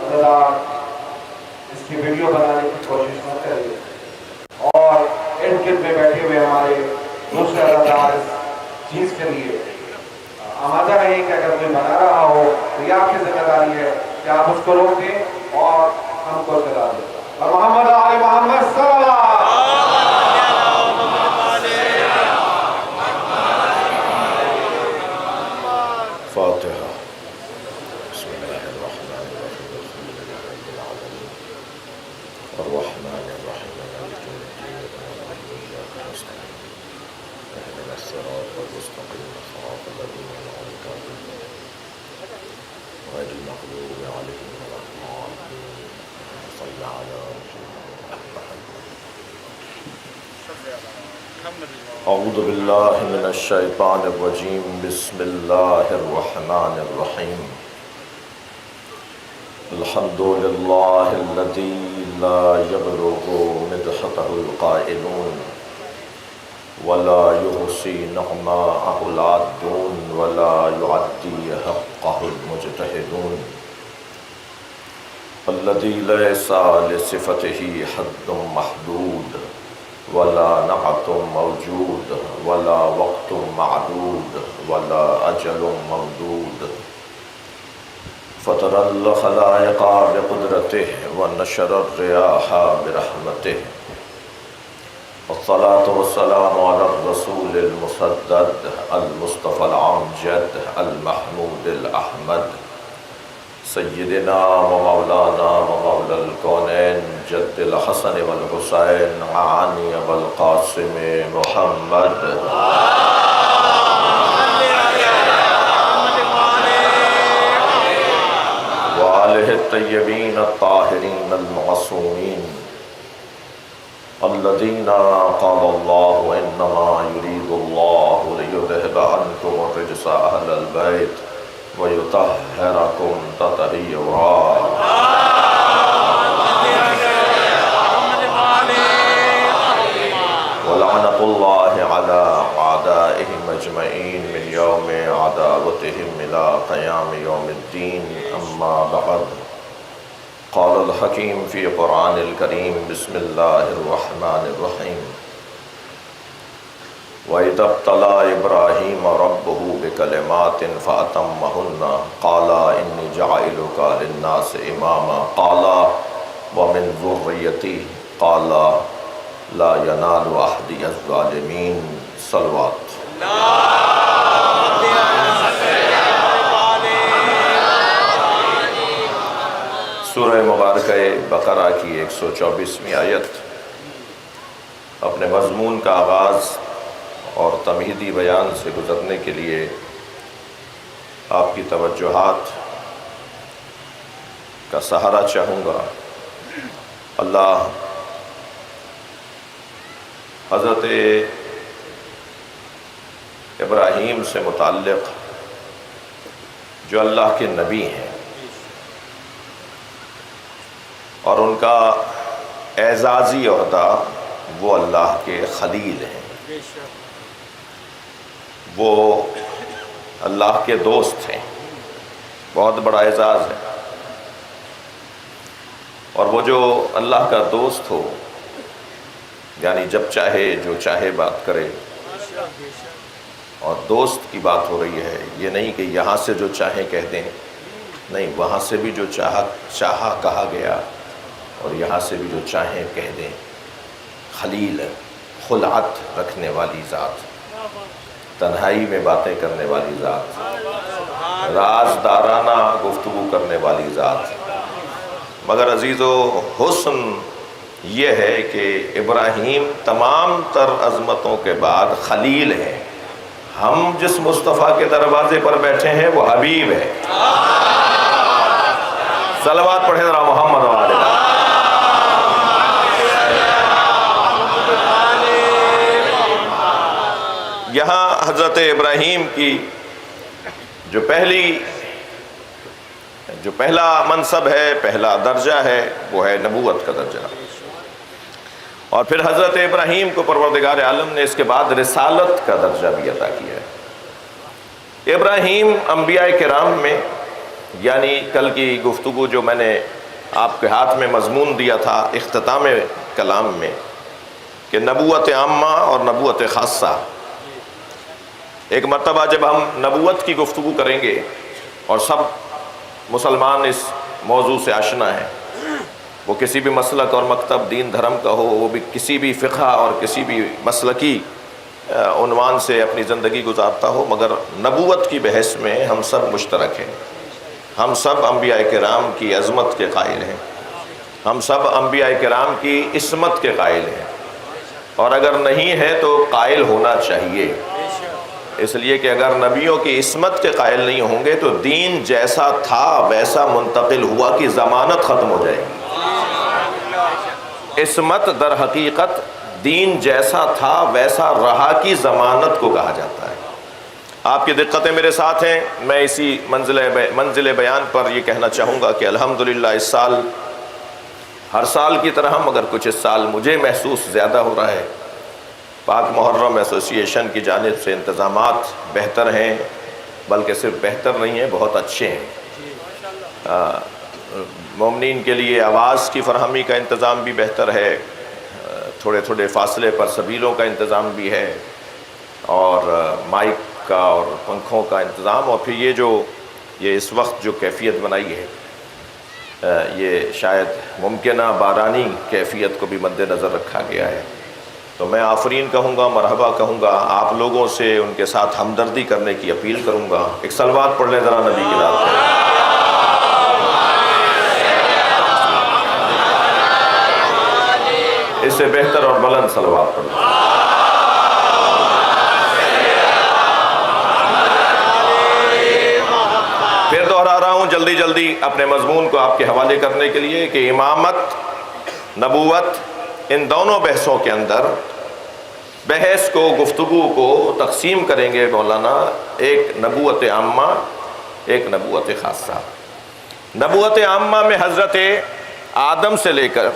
اگر آپ اس کی ویڈیو بنانے کی کوشش نہ کریے اور ارد گرد میں بیٹھے ہوئے ہمارے دوسرے اداکار اس چیز کے لیے آمادہ رہیں کہ اگر کوئی بنا رہا ہو تو یہ آپ کی ذمہ داری ہے کہ آپ اس کو روک دیں اور ہم کو اطلاع دیں. اور محمد آل محمد صلی اللہ فاتحہ. بسم اللہ الرحمن الرحیم الحمد للہ رب العالمین الرحمن الرحیم مالک یوم الدین ایاک نستعین اهدنا الصراط المستقیم صراط الذین انعمت علیہم غیر المغضوب علیہم ولا الضالین. صل علی اعوذ باللہ من الشیطان الرجیم. بسم اللہ الرحمن الرحیم. الحمد للہ الذی لا یبلغ مدحتہ القائلون ولا یحصی نعماءہ العادون ولا یعدی حقہ المجتہدون. الذی لیس لصفتہ حد محدود ولا نعت موجود ولا وقت معدود ولا اجل ممدود. فطر الخلائق بقدرته ونشر الرياح برحمته. والصلاة والسلام على الرسول المسدد المصطفى العمجد المحمود الأحمد سیدنا و مولانا و مولا الکونین جد الحسن والحسین عانی والقاسم محمد وآلہ الطیبین الطاہرین المعصومین الذین قال اللہ انما یرید اللہ لیذہب عنکم الرجس اہل البیت وَيُطَهِّرَكُمْ تَطْهِيرًا. وَلَعْنَةُ اللَّهِ عَلَىٰ أَعْدَائِهِمْ أَجْمَعِينَ مِنْ يَوْمِ عَدَاوَتِهِمْ إِلَىٰ قِيَامِ يَوْمِ الدِّينِ. أَمَّا بَعْدُ قَالَ الْحَكِيمُ فِي قُرْآنِ الْكَرِيمِ. بسم اللَّهِ الرَّحْمَٰنِ الرَّحِيمِ. وَإِذَا ابْتَلَىٰ إِبْرَاهِيمَ رَبُّهُ بِكَلِمَاتٍ فَأَتَمَّهُنَّ قَالَ إِنِّي جَاعِلُكَ لِلنَّاسِ إِمَامًا قَالَ وَمِنْ ذُرِّيَّتِي قَالَ لَا يَنَالُ عَهْدِيَ الظَّالِمِينَ. صلوات. سورہ مبارکہ بقرہ کی 124ویں آیت اپنے مضمون کا آغاز اور تمہیدی بیان سے گزرنے کے لیے آپ کی توجہات کا سہارا چاہوں گا. اللہ حضرت ابراہیم سے متعلق جو اللہ کے نبی ہیں اور ان کا اعزازی عہدہ وہ اللہ کے خلیل ہیں، وہ اللہ کے دوست ہیں. بہت بڑا اعزاز ہے. اور وہ جو اللہ کا دوست ہو یعنی جب چاہے جو چاہے بات کرے. اور دوست کی بات ہو رہی ہے، یہ نہیں کہ یہاں سے جو چاہے کہہ دیں، نہیں، وہاں سے بھی جو چاہا کہا گیا اور یہاں سے بھی جو چاہیں کہہ دیں. خلیل، خلعت رکھنے والی ذات، تنہائی میں باتیں کرنے والی ذات، رازدارانہ گفتگو کرنے والی ذات. مگر عزیزو، حسن یہ ہے کہ ابراہیم تمام تر عظمتوں کے بعد خلیل ہے. ہم جس مصطفیٰ کے دروازے پر بیٹھے ہیں وہ حبیب ہے. صلوات پڑھیں ذرا محمد والے. یہاں حضرت ابراہیم کی جو پہلا منصب ہے، پہلا درجہ ہے، وہ ہے نبوت کا درجہ. اور پھر حضرت ابراہیم کو پروردگار عالم نے اس کے بعد رسالت کا درجہ بھی عطا کیا ہے. ابراہیم انبیاء کرام میں یعنی کل کی گفتگو جو میں نے آپ کے ہاتھ میں مضمون دیا تھا اختتام کلام میں کہ نبوت عامہ اور نبوت خاصہ، ایک مرتبہ جب ہم نبوت کی گفتگو کریں گے اور سب مسلمان اس موضوع سے آشنا ہیں، وہ کسی بھی مسلک اور مکتب دین دھرم کا ہو، وہ بھی کسی بھی فقہ اور کسی بھی مسلکی عنوان سے اپنی زندگی گزارتا ہو، مگر نبوت کی بحث میں ہم سب مشترک ہیں۔ ہم سب انبیاء کرام کی عظمت کے قائل ہیں، ہم سب انبیاء کرام کی عصمت کے قائل ہیں، اور اگر نہیں ہے تو قائل ہونا چاہیے، اس لیے کہ اگر نبیوں کی عصمت کے قائل نہیں ہوں گے تو دین جیسا تھا ویسا منتقل ہوا کی ضمانت ختم ہو جائے گی۔ عصمت در حقیقت دین جیسا تھا ویسا رہا کی ضمانت کو کہا جاتا ہے۔ آپ کی دقتیں میرے ساتھ ہیں، میں اسی منزل بیان پر یہ کہنا چاہوں گا کہ الحمدللہ اس سال ہر سال کی طرح مگر کچھ اس سال مجھے محسوس زیادہ ہو رہا ہے، پاک محرم ایسوسی ایشن کی جانب سے انتظامات بہتر ہیں، بلکہ صرف بہتر نہیں ہیں، بہت اچھے ہیں۔ مومنین کے لیے آواز کی فراہمی کا انتظام بھی بہتر ہے، تھوڑے تھوڑے فاصلے پر سبیلوں کا انتظام بھی ہے، اور مائک کا اور پنکھوں کا انتظام، اور پھر یہ اس وقت جو کیفیت بنائی ہے یہ شاید ممکنہ بارانی کیفیت کو بھی مد نظر رکھا گیا ہے۔ تو میں آفرین کہوں گا، مرحبا کہوں گا، آپ لوگوں سے ان کے ساتھ ہمدردی کرنے کی اپیل کروں گا۔ ایک صلوات پڑھ لیں ذرا نبی کی ذات پر۔ اس سے بہتر اور بلند صلوات پڑھ لیں۔ پھر دہرا رہا ہوں جلدی جلدی اپنے مضمون کو آپ کے حوالے کرنے کے لیے کہ امامت، نبوت، ان دونوں بحثوں کے اندر بحث کو، گفتگو کو تقسیم کریں گے مولانا، ایک نبوت عامہ، ایک نبوت خاصہ۔ نبوت عامہ میں حضرت آدم سے لے کر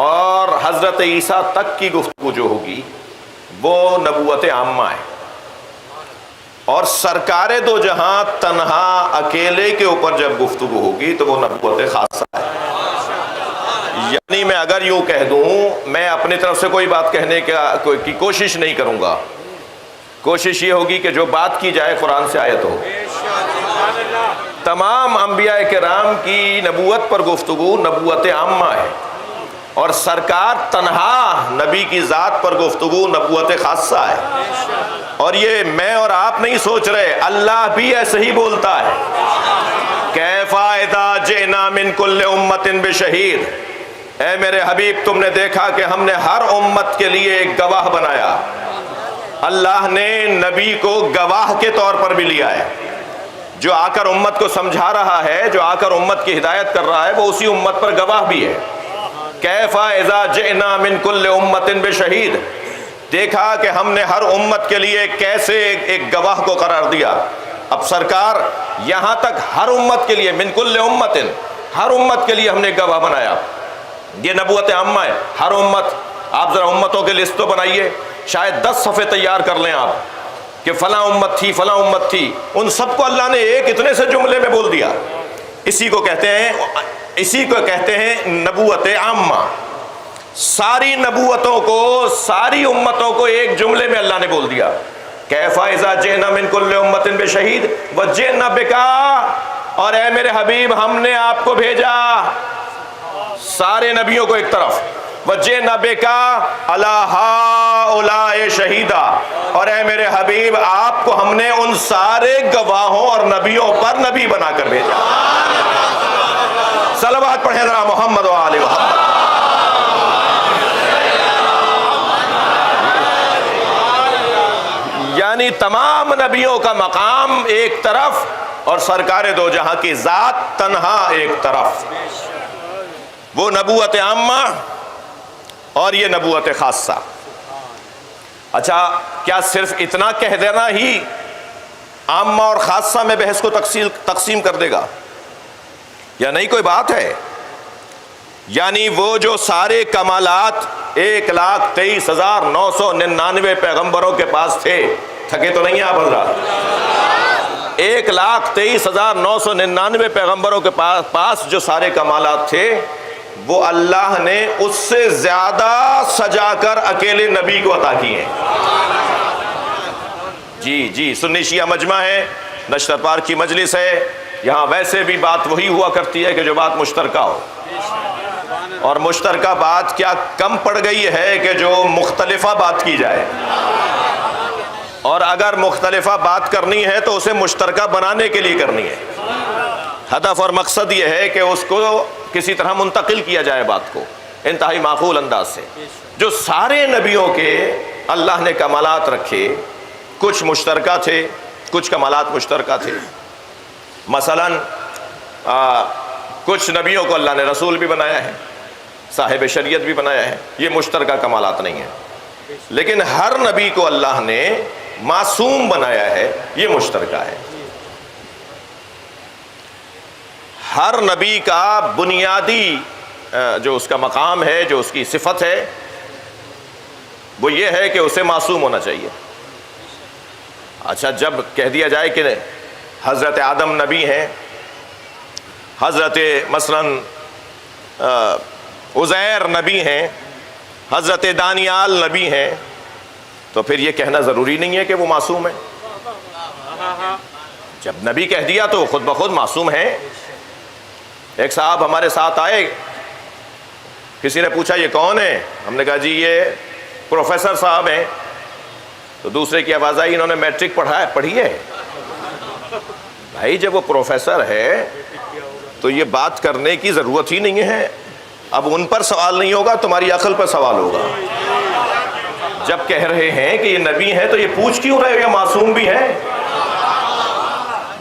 اور حضرت عیسیٰ تک کی گفتگو جو ہوگی وہ نبوت عامہ ہے، اور سرکار دو جہاں تنہا اکیلے کے اوپر جب گفتگو ہوگی تو وہ نبوت خاصہ ہے۔ یعنی میں اگر یوں کہہ دوں، میں اپنی طرف سے کوئی بات کہنے کی کوشش نہیں کروں گا، کوشش یہ ہوگی کہ جو بات کی جائے قرآن سے آیت ہو۔ تمام انبیاء کرام کی نبوت پر گفتگو نبوت عامہ ہے، اور سرکار تنہا نبی کی ذات پر گفتگو نبوت خاصہ ہے۔ اور یہ میں اور آپ نہیں سوچ رہے، اللہ بھی ایسے ہی بولتا ہے۔ کیف اذا جئنا من کل امت بشہید، اے میرے حبیب تم نے دیکھا کہ ہم نے ہر امت کے لیے ایک گواہ بنایا۔ اللہ نے نبی کو گواہ کے طور پر بھی لیا ہے، جو آ کر امت کو سمجھا رہا ہے، جو آ کر امت کی ہدایت کر رہا ہے، وہ اسی امت پر گواہ بھی ہے۔ کیف اذا جئنا من کل امت بشہید، دیکھا کہ ہم نے ہر امت کے لیے کیسے ایک گواہ کو قرار دیا۔ اب سرکار یہاں تک ہر امت کے لیے، من کل امت، ہر امت کے لیے ہم نے گواہ بنایا۔ یہ نبوت عامہ ہے، ہر امت۔ آپ ذرا امتوں کے لسٹ تو بنائیے، شاید 10 صفحے تیار کر لیں آپ کہ فلاں امت تھی، فلاں امت تھی، ان سب کو اللہ نے ایک اتنے سے جملے میں بول دیا۔ اسی کو کہتے ہیں نبوت عامہ۔ ساری نبوتوں کو، ساری امتوں کو ایک جملے میں اللہ نے بول دیا۔ کیف اذا جئنا من کل امت بشہید وجئنا بک، اور اے میرے حبیب ہم نے آپ کو بھیجا سارے نبیوں کو ایک طرف، وجئنا بک علی ہؤلاء شہیدا، اور اے میرے حبیب آپ کو ہم نے ان سارے گواہوں اور نبیوں پر نبی بنا کر بھیجا۔ صلوات پڑھیں ذرا محمد و آل محمد۔ یعنی تمام نبیوں کا مقام ایک طرف اور سرکار دو جہاں کی ذات تنہا ایک طرف، وہ نبوت عامہ اور یہ نبوت خاصہ۔ اچھا، کیا صرف اتنا کہہ دینا ہی عامہ اور خاصہ میں بحث کو تقسیم کر دے گا، یا نہیں کوئی بات ہے؟ یعنی وہ جو سارے کمالات 1,23,999 پیغمبروں کے پاس تھے، تھکے تو نہیں آپ حضرات؟ 1,23,999 پیغمبروں کے پاس جو سارے کمالات تھے وہ اللہ نے اس سے زیادہ سجا کر اکیلے نبی کو عطا کیے ہیں۔ جی سنی شیعہ مجمع ہے، نشتر پارک کی مجلس ہے، یہاں ویسے بھی بات وہی ہوا کرتی ہے کہ جو بات مشترکہ ہو، اور مشترکہ بات کیا کم پڑ گئی ہے کہ جو مختلفہ بات کی جائے، اور اگر مختلفہ بات کرنی ہے تو اسے مشترکہ بنانے کے لیے کرنی ہے۔ ہدف اور مقصد یہ ہے کہ اس کو کسی طرح منتقل کیا جائے بات کو انتہائی معقول انداز سے۔ جو سارے نبیوں کے اللہ نے کمالات رکھے، کچھ مشترکہ تھے، کچھ کمالات مشترکہ تھے۔ مثلا کچھ نبیوں کو اللہ نے رسول بھی بنایا ہے، صاحب شریعت بھی بنایا ہے، یہ مشترکہ کمالات نہیں ہیں۔ لیکن ہر نبی کو اللہ نے معصوم بنایا ہے، یہ مشترکہ ہے۔ ہر نبی کا بنیادی جو اس کا مقام ہے، جو اس کی صفت ہے، وہ یہ ہے کہ اسے معصوم ہونا چاہیے۔ اچھا، جب کہہ دیا جائے کہ حضرت آدم نبی ہیں، حضرت مثلاً عزیر نبی ہیں، حضرت دانیال نبی ہیں، تو پھر یہ کہنا ضروری نہیں ہے کہ وہ معصوم ہیں۔ جب نبی کہہ دیا تو خود بخود معصوم ہیں۔ ایک صاحب ہمارے ساتھ آئے، کسی نے پوچھا یہ کون ہے؟ ہم نے کہا جی یہ پروفیسر صاحب ہیں۔ تو دوسرے کی آواز آئی انہوں نے میٹرک پڑھی ہے۔ بھائی جب وہ پروفیسر ہے تو یہ بات کرنے کی ضرورت ہی نہیں ہے، اب ان پر سوال نہیں ہوگا، تمہاری عقل پر سوال ہوگا۔ جب کہہ رہے ہیں کہ یہ نبی ہیں تو یہ پوچھ کیوں رہے ہو یہ معصوم بھی ہیں؟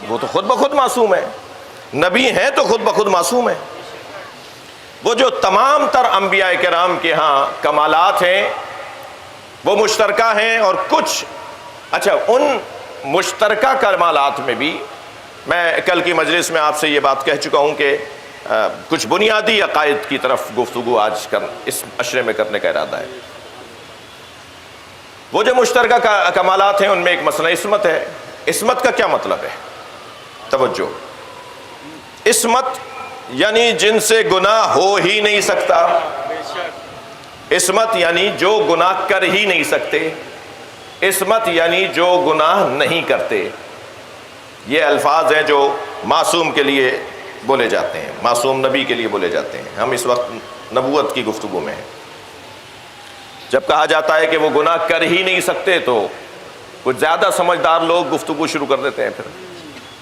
وہ تو خود بخود معصوم ہے، نبی ہیں تو خود بخود معصوم ہے۔ وہ جو تمام تر انبیاء کرام کے ہاں کمالات ہیں وہ مشترکہ ہیں، اور کچھ اچھا ان مشترکہ کمالات میں بھی میں کل کی مجلس میں آپ سے یہ بات کہہ چکا ہوں کہ کچھ بنیادی عقائد کی طرف گفتگو آج اس عشرے میں کرنے کا ارادہ ہے۔ وہ جو مشترکہ کمالات ہیں ان میں ایک مسئلہ عصمت ہے۔ عصمت کا کیا مطلب ہے؟ توجہ، عصمت یعنی جن سے گناہ ہو ہی نہیں سکتا، عصمت یعنی جو گناہ کر ہی نہیں سکتے، عصمت یعنی جو گناہ نہیں کرتے۔ یہ الفاظ ہیں جو معصوم کے لیے بولے جاتے ہیں، معصوم نبی کے لیے بولے جاتے ہیں۔ ہم اس وقت نبوت کی گفتگو میں ہیں۔ جب کہا جاتا ہے کہ وہ گناہ کر ہی نہیں سکتے تو کچھ زیادہ سمجھدار لوگ گفتگو شروع کر دیتے ہیں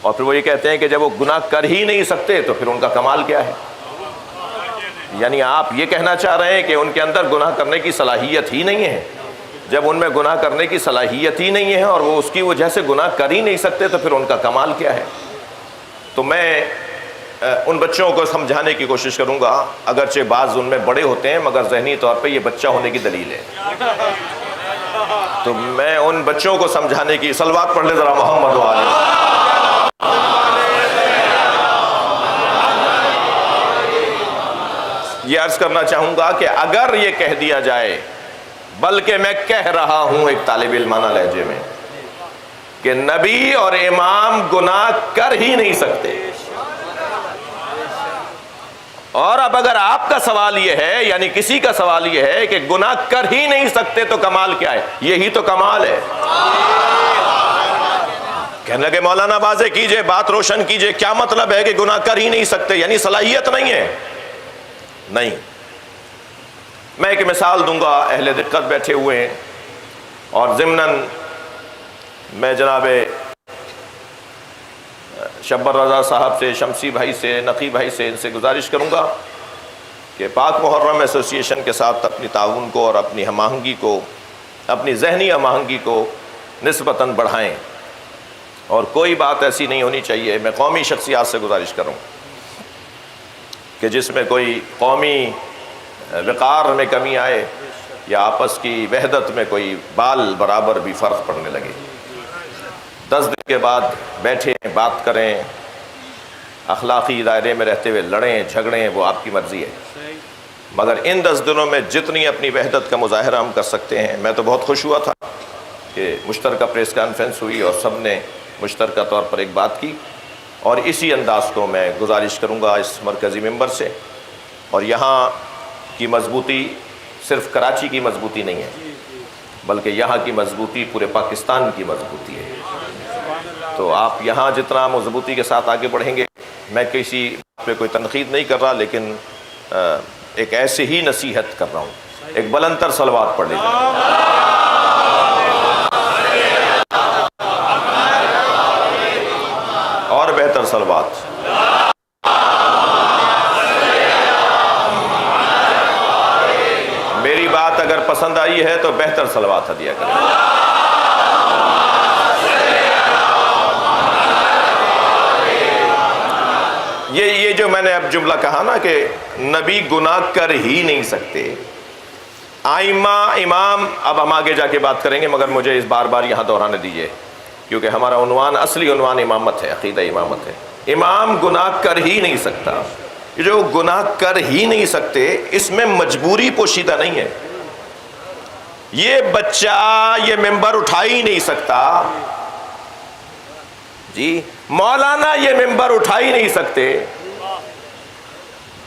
اور پھر وہ یہ کہتے ہیں کہ جب وہ گناہ کر ہی نہیں سکتے تو پھر ان کا کمال کیا ہے؟ یعنی آپ یہ کہنا چاہ رہے ہیں کہ ان کے اندر گناہ کرنے کی صلاحیت ہی نہیں ہے؟ جب ان میں گناہ کرنے کی صلاحیت ہی نہیں ہے اور وہ اس کی وجہ سے گناہ کر ہی نہیں سکتے تو پھر ان کا کمال کیا ہے؟ تو میں ان بچوں کو سمجھانے کی کوشش کروں گا، اگرچہ بعض ان میں بڑے ہوتے ہیں مگر ذہنی طور پہ یہ بچہ ہونے کی دلیل ہے۔ تو میں ان بچوں کو سمجھانے کی، صلوات پڑھ لے ذرا محمد و آلہ۔ یہ عرض کرنا چاہوں گا کہ اگر یہ کہہ دیا جائے، بلکہ میں کہہ رہا ہوں ایک طالب علمانہ لہجے میں، کہ نبی اور امام گناہ کر ہی نہیں سکتے، اور اب اگر آپ کا سوال یہ ہے، یعنی کسی کا سوال یہ ہے کہ گناہ کر ہی نہیں سکتے تو کمال کیا ہے؟ یہی تو کمال ہے۔ کہنے لگے مولانا واضح کیجئے، بات روشن کیجئے، کیا مطلب ہے کہ گناہ کر ہی نہیں سکتے؟ یعنی صلاحیت نہیں ہے؟ نہیں، میں ایک مثال دوں گا، اہل دقت بیٹھے ہوئے ہیں، اور ضمناً میں جناب شبر رضا صاحب سے، شمسی بھائی سے، نقی بھائی سے، ان سے گزارش کروں گا کہ پاک محرم ایسوسی ایشن کے ساتھ اپنی تعاون کو اور اپنی ہم آہنگی کو، اپنی ذہنی ہم آہنگی کو نسبتاً بڑھائیں، اور کوئی بات ایسی نہیں ہونی چاہیے، میں قومی شخصیات سے گزارش کروں کہ جس میں کوئی قومی وقار میں کمی آئے یا آپس کی وحدت میں کوئی بال برابر بھی فرق پڑنے لگے۔ 10 دن کے بعد بیٹھیں، بات کریں، اخلاقی دائرے میں رہتے ہوئے لڑیں جھگڑیں، وہ آپ کی مرضی ہے، مگر ان 10 دنوں میں جتنی اپنی وحدت کا مظاہرہ ہم کر سکتے ہیں۔ میں تو بہت خوش ہوا تھا کہ مشترکہ پریس کانفرنس ہوئی اور سب نے مشترکہ طور پر ایک بات کی، اور اسی انداز کو میں گزارش کروں گا اس مرکزی ممبر سے. اور یہاں کی مضبوطی صرف کراچی کی مضبوطی نہیں ہے، بلکہ یہاں کی مضبوطی پورے پاکستان کی مضبوطی ہے. تو آپ یہاں جتنا مضبوطی کے ساتھ آگے بڑھیں گے، میں کسی پہ کوئی تنقید نہیں کر رہا، لیکن ایک ایسے ہی نصیحت کر رہا ہوں. ایک بلند تر صلوات پڑھ لیجیے. اور بہتر صلوات. میری بات اگر پسند آئی ہے تو بہتر صلوات ہدیہ کریں. یہ جو میں نے اب جملہ کہا نا کہ نبی گناہ کر ہی نہیں سکتے. آئمہ امام، اب ہم آگے جا کے بات کریں گے، مگر مجھے اس بار بار یہاں دہرانے دیجئے، کیونکہ ہمارا عنوان، اصلی عنوان امامت ہے، عقیدہ امامت ہے. امام گناہ کر ہی نہیں سکتا. یہ جو گناہ کر ہی نہیں سکتے، اس میں مجبوری پوشیدہ نہیں ہے. یہ بچہ یہ ممبر اٹھا ہی نہیں سکتا جی، مولانا یہ ممبر اٹھا ہی نہیں سکتے.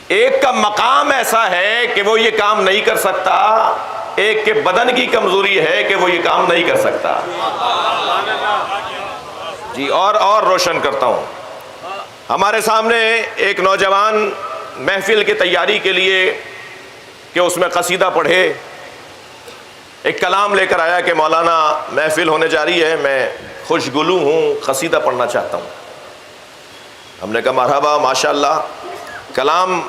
ایک کا مقام ایسا ہے کہ وہ یہ کام نہیں کر سکتا، ایک کے بدن کی کمزوری ہے کہ وہ یہ کام نہیں کر سکتا جی. اور روشن کرتا ہوں، ہمارے سامنے ایک نوجوان محفل کی تیاری کے لیے کہ اس میں قصیدہ پڑھے، ایک کلام لے کر آیا کہ مولانا محفل ہونے جا رہی ہے، میں خوشگلو ہوں، قصیدہ پڑھنا چاہتا ہوں. ہم نے کہا مرحبا، ماشاءاللہ. کلام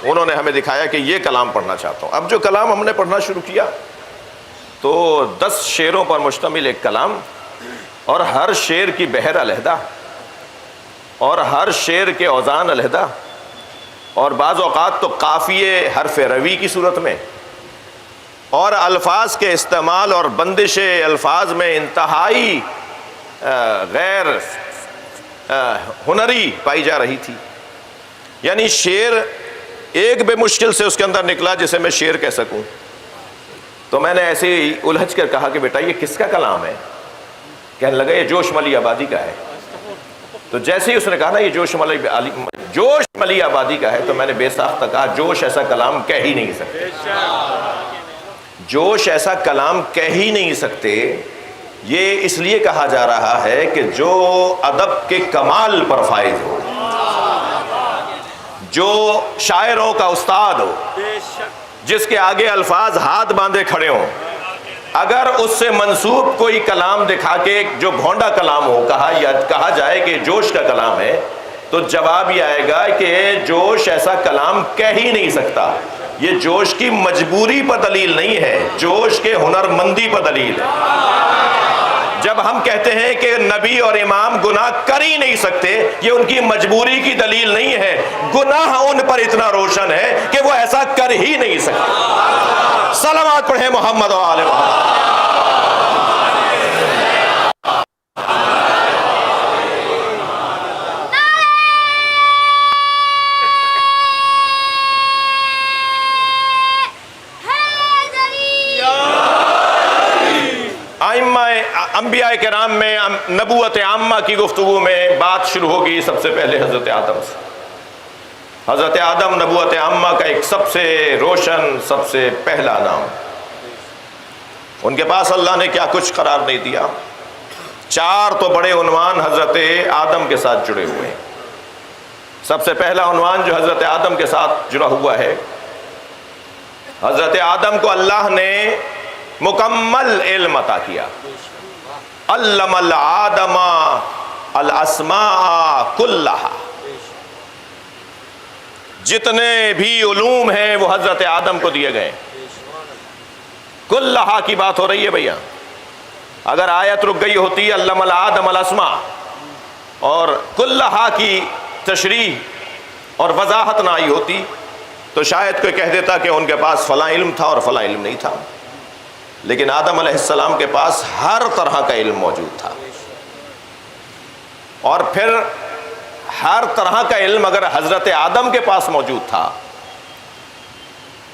انہوں نے ہمیں دکھایا کہ یہ کلام پڑھنا چاہتا ہوں. اب جو کلام ہم نے پڑھنا شروع کیا تو 10 شعروں پر مشتمل ایک کلام، اور ہر شعر کی بحر علیحدہ، اور ہر شعر کے اوزان علیحدہ، اور بعض اوقات تو قافیے حرف روی کی صورت میں، اور الفاظ کے استعمال اور بندش الفاظ میں انتہائی غیر ہنری پائی جا رہی تھی. یعنی شعر ایک بے مشکل سے اس کے اندر نکلا جسے میں شعر کہہ سکوں. تو میں نے ایسے ہی الجھ کر کہا کہ بیٹا یہ کس کا کلام ہے؟ کہنے لگا یہ جوش ملی آبادی کا ہے. تو جیسے ہی اس نے کہا نا یہ جوش ملی آبادی کا ہے، تو میں نے بے ساختہ کہا جوش ایسا کلام کہہ ہی نہیں سکتے. جوش ایسا کلام کہہ ہی نہیں سکتے. یہ اس لیے کہا جا رہا ہے کہ جو ادب کے کمال پر فائز ہو، جو شاعروں کا استاد ہو، جس کے آگے الفاظ ہاتھ باندھے کھڑے ہوں، اگر اس سے منسوب کوئی کلام دکھا کے جو بھونڈا کلام ہو کہا جائے کہ جوش کا کلام ہے، تو جواب یہ آئے گا کہ جوش ایسا کلام کہہ ہی نہیں سکتا. یہ جوش کی مجبوری پر دلیل نہیں ہے، جوش کے ہنرمندی پر دلیل ہے. جب ہم کہتے ہیں کہ نبی اور امام گناہ کر ہی نہیں سکتے، یہ ان کی مجبوری کی دلیل نہیں ہے، گناہ ان پر اتنا روشن ہے کہ وہ ایسا کر ہی نہیں سکتے. صلوات پڑھیں محمد و آل محمد. انبیاء کرام میں نبوت عامہ کی گفتگو میں بات شروع ہوگی سب سے پہلے حضرت آدم سے. حضرت آدم نبوت عامہ کا ایک سب سے روشن، سب سے پہلا نام. ان کے پاس اللہ نے کیا کچھ قرار نہیں دیا. 4 تو بڑے عنوان حضرت آدم کے ساتھ جڑے ہوئے ہیں. سب سے پہلا عنوان جو حضرت آدم کے ساتھ جڑا ہوا ہے، حضرت آدم کو اللہ نے مکمل علم عطا کیا. علم الآدم الاسماء کلہا. جتنے بھی علوم ہیں وہ حضرت آدم کو دیے گئے. کلہا کی بات ہو رہی ہے بھیا. اگر آیت رک گئی ہوتی علم الآدم الاسماء اور کلہا کی تشریح اور وضاحت نہ آئی ہوتی تو شاید کوئی کہہ دیتا کہ ان کے پاس فلاں علم تھا اور فلاں علم نہیں تھا. لیکن آدم علیہ السلام کے پاس ہر طرح کا علم موجود تھا. اور پھر ہر طرح کا علم اگر حضرت آدم کے پاس موجود تھا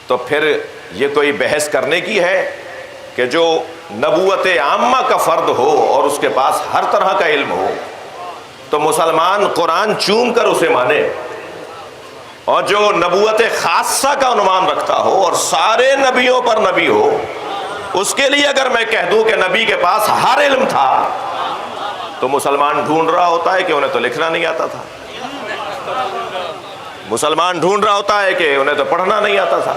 تو پھر یہ کوئی بحث کرنے کی ہے کہ جو نبوت عامہ کا فرد ہو اور اس کے پاس ہر طرح کا علم ہو تو مسلمان قرآن چوم کر اسے مانے، اور جو نبوت خاصہ کا عنوان رکھتا ہو اور سارے نبیوں پر نبی ہو، اس کے لیے اگر میں کہہ دوں کہ نبی کے پاس ہر علم تھا تو مسلمان ڈھونڈ رہا ہوتا ہے کہ انہیں تو لکھنا نہیں آتا تھا، مسلمان ڈھونڈ رہا ہوتا ہے کہ انہیں تو پڑھنا نہیں آتا تھا۔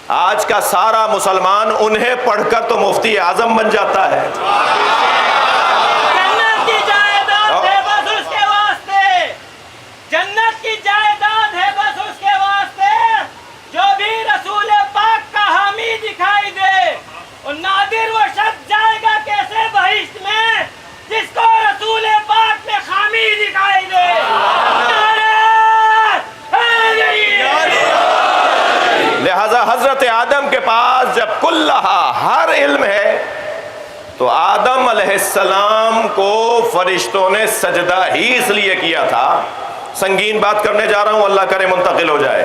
آج کا سارا مسلمان انہیں پڑھ کر تو مفتی اعظم بن جاتا ہے۔ جنت کی جائیداد ہے بس اس کے واسطے، جنت کی جائیداد ہے بس اس کے واسطے جو بھی رسول پاک کا حامی دکھائی دے، اور نادر وہ شخص جائے گا کیسے بہشت میں جس کو رسول پاک میں خامی دکھائی دے۔ لہذا حضرت آدم کے پاس جب کلہا ہر علم ہے تو آدم علیہ السلام کو فرشتوں نے سجدہ ہی اس لیے کیا تھا، سنگین بات کرنے جا رہا ہوں، اللہ کرے منتقل ہو جائے،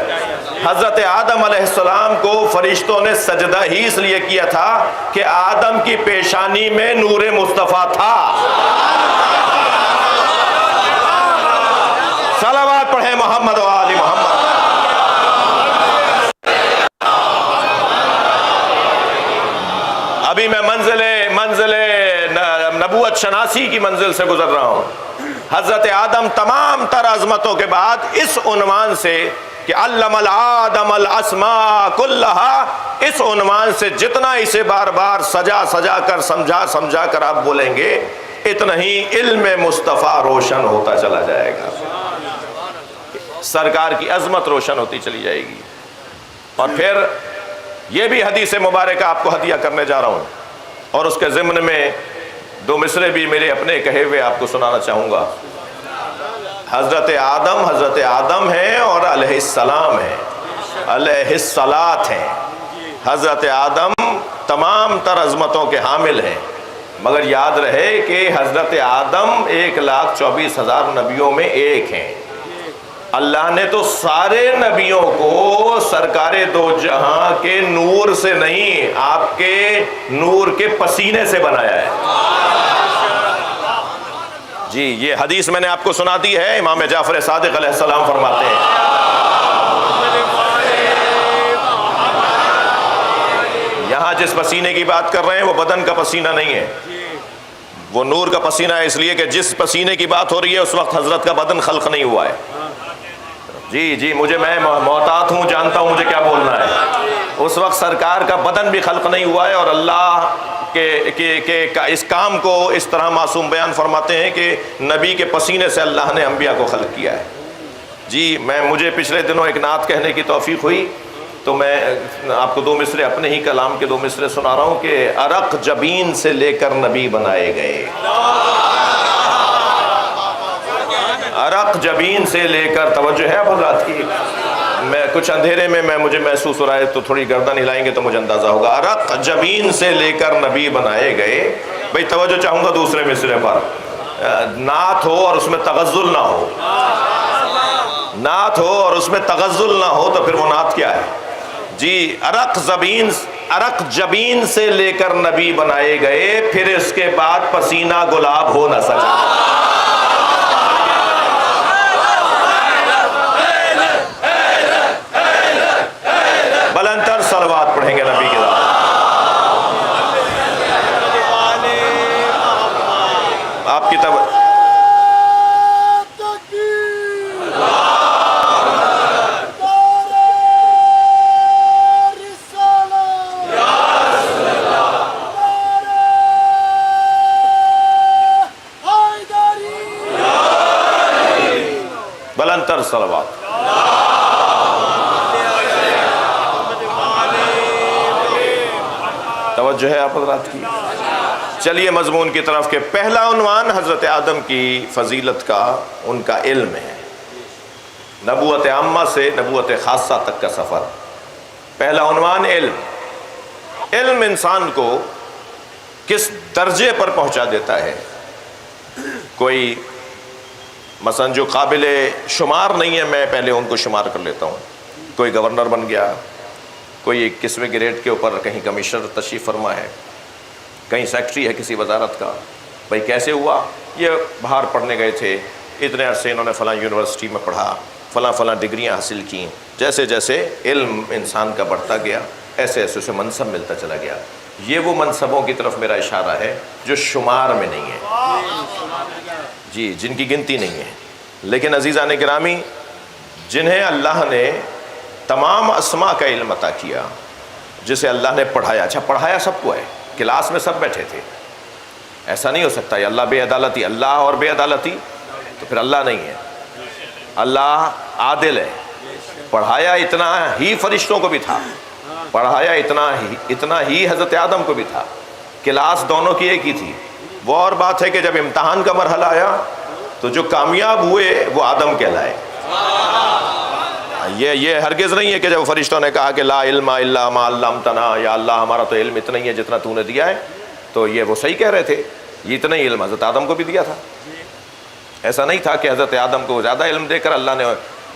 حضرت آدم علیہ السلام کو فرشتوں نے سجدہ ہی اس لیے کیا تھا کہ آدم کی پیشانی میں نور مصطفیٰ تھا۔ صلوات پڑھیں محمد و آل محمد۔ ابھی میں منزل نبوت شناسی کی منزل سے گزر رہا ہوں۔ حضرت آدم تمام تر عظمتوں کے بعد اس عنوان سے کہ علم الآدم الاسماء کلہا، اس عنوان سے جتنا اسے بار بار سجا کر سمجھا کر آپ بولیں گے اتنا ہی علم مصطفیٰ روشن ہوتا چلا جائے گا، سرکار کی عظمت روشن ہوتی چلی جائے گی۔ اور پھر یہ بھی حدیث مبارکہ آپ کو ہدیہ کرنے جا رہا ہوں، اور اس کے ضمن میں دو مصرے بھی میرے اپنے کہے ہوئے آپ کو سنانا چاہوں گا۔ حضرت آدم ہیں اور علیہ السلام ہیں، علیہ الصلاۃ ہیں۔ حضرت آدم تمام تر عظمتوں کے حامل ہیں، مگر یاد رہے کہ حضرت آدم 1,24,000 نبیوں میں ایک ہیں۔ اللہ نے تو سارے نبیوں کو سرکار دو جہاں کے نور سے نہیں، آپ کے نور کے پسینے سے بنایا ہے۔ جی یہ حدیث میں نے آپ کو سنا دی ہے، امام جعفر صادق علیہ السلام فرماتے ہیں یہاں جس پسینے کی بات کر رہے ہیں وہ بدن کا پسینہ نہیں ہے، وہ نور کا پسینہ ہے، اس لیے کہ جس پسینے کی بات ہو رہی ہے اس وقت حضرت کا بدن خلق نہیں ہوا ہے۔ جی میں محتاط ہوں، جانتا ہوں مجھے کیا بولنا ہے۔ اس وقت سرکار کا بدن بھی خلق نہیں ہوا ہے، اور اللہ کے اس کام کو اس طرح معصوم بیان فرماتے ہیں کہ نبی کے پسینے سے اللہ نے انبیاء کو خلق کیا ہے۔ جی مجھے پچھلے دنوں ایک نعت کہنے کی توفیق ہوئی تو میں آپ کو دو مصرے اپنے ہی کلام کے دو مصرے سنا رہا ہوں کہ عرق جبین سے لے کر نبی بنائے گئے، عرق جبین سے لے کر، توجہ ہے اب حضرات کی، میں کچھ اندھیرے میں مجھے محسوس ہو رہا ہے تو تھوڑی گردن ہلائیں گے تو مجھے اندازہ ہوگا۔ عرق جبین سے لے کر نبی بنائے گئے، بھئی توجہ چاہوں گا دوسرے مصرے پر، نعت ہو اور اس میں تغزل نہ ہو، نعت ہو اور اس میں تغزل نہ ہو تو پھر وہ نعت کیا ہے؟ جی عرق جبین سے لے کر نبی بنائے گئے، پھر اس کے بعد پسینہ گلاب ہو نہ سکا۔ بلندر صلوات پڑھیں گے نبی کے ساتھ۔ آپ کی بلندر صلوات۔ توجہ ہے آپ حضرات کی۔ چلیے مضمون کی طرف کہ پہلا عنوان حضرت آدم کی فضیلت کا ان کا علم ہے، نبوت عامہ سے نبوت خاصہ تک کا سفر۔ پہلا عنوان علم انسان کو کس درجے پر پہنچا دیتا ہے۔ کوئی مثلا جو قابل شمار نہیں ہے، میں پہلے ان کو شمار کر لیتا ہوں۔ کوئی گورنر بن گیا، کوئی 21ویں گریڈ کے اوپر کہیں کمشنر تشریف فرما ہے، کہیں سیکٹری ہے کسی وزارت کا، بھائی کیسے ہوا؟ یہ باہر پڑھنے گئے تھے، اتنے عرصے انہوں نے فلاں یونیورسٹی میں پڑھا، فلاں ڈگریاں حاصل کیں، جیسے جیسے علم انسان کا بڑھتا گیا ایسے ایسے اسے منصب ملتا چلا گیا۔ یہ وہ منصبوں کی طرف میرا اشارہ ہے جو شمار میں نہیں ہے، جی، جن کی گنتی نہیں ہے۔ لیکن عزیزان گرامی، جنہیں اللہ نے تمام اسماء کا علم عطا کیا، جسے اللہ نے پڑھایا، اچھا پڑھایا سب کو ہے، کلاس میں سب بیٹھے تھے، ایسا نہیں ہو سکتا یہ اللہ بے عدالتی، اللہ اور بے عدالتی تو پھر اللہ نہیں ہے۔ اللہ عادل ہے، پڑھایا اتنا ہی فرشتوں کو بھی تھا، پڑھایا اتنا ہی حضرت آدم کو بھی تھا، کلاس دونوں کی ایک ہی تھی۔ وہ اور بات ہے کہ جب امتحان کا مرحلہ آیا تو جو کامیاب ہوئے وہ آدم کہلائے۔ یہ ہرگز نہیں ہے کہ جب فرشتوں نے کہا کہ لا علم الا ما علمتنا، یا اللہ ہمارا تو علم اتنا ہی ہے جتنا تو نے دیا ہے، تو یہ وہ صحیح کہہ رہے تھے، یہ اتنا ہی علم حضرت آدم کو بھی دیا تھا۔ ایسا نہیں تھا کہ حضرت آدم کو زیادہ علم دے کر اللہ نے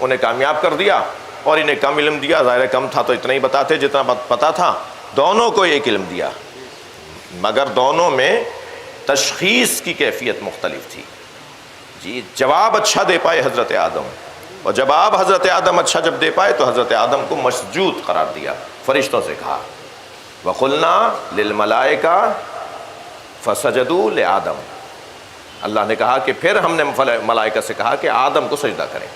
انہیں کامیاب کر دیا اور انہیں کم علم دیا، ظاہر کم تھا تو اتنا ہی بتاتے جتنا پتا تھا۔ دونوں کو ایک علم دیا، مگر دونوں میں تشخیص کی کیفیت مختلف تھی۔ جی، جواب اچھا دے پائے حضرت آدم، اور جواب حضرت آدم اچھا جب دے پائے تو حضرت آدم کو مسجود قرار دیا، فرشتوں سے کہا وَقُلْنَا لِلْمَلَائِكَةِ فَسَجَدُوا لِآدَمَ، اللہ نے کہا کہ پھر ہم نے ملائکہ سے کہا کہ آدم کو سجدہ کریں،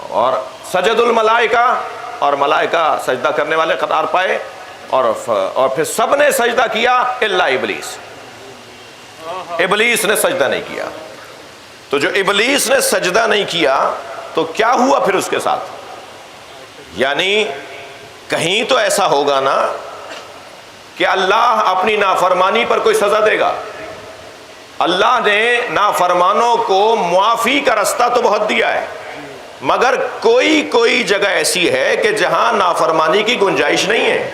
اور سجد الملائکہ، اور ملائکہ سجدہ کرنے والے قرار پائے، اور پھر سب نے سجدہ کیا الا ابلیس، ابلیس نے سجدہ نہیں کیا۔ تو جو ابلیس نے سجدہ نہیں کیا تو کیا ہوا پھر اس کے ساتھ؟ یعنی کہیں تو ایسا ہوگا نا کہ اللہ اپنی نافرمانی پر کوئی سزا دے گا۔ اللہ نے نافرمانوں کو معافی کا رستہ تو بہت دیا ہے، مگر کوئی جگہ ایسی ہے کہ جہاں نافرمانی کی گنجائش نہیں ہے۔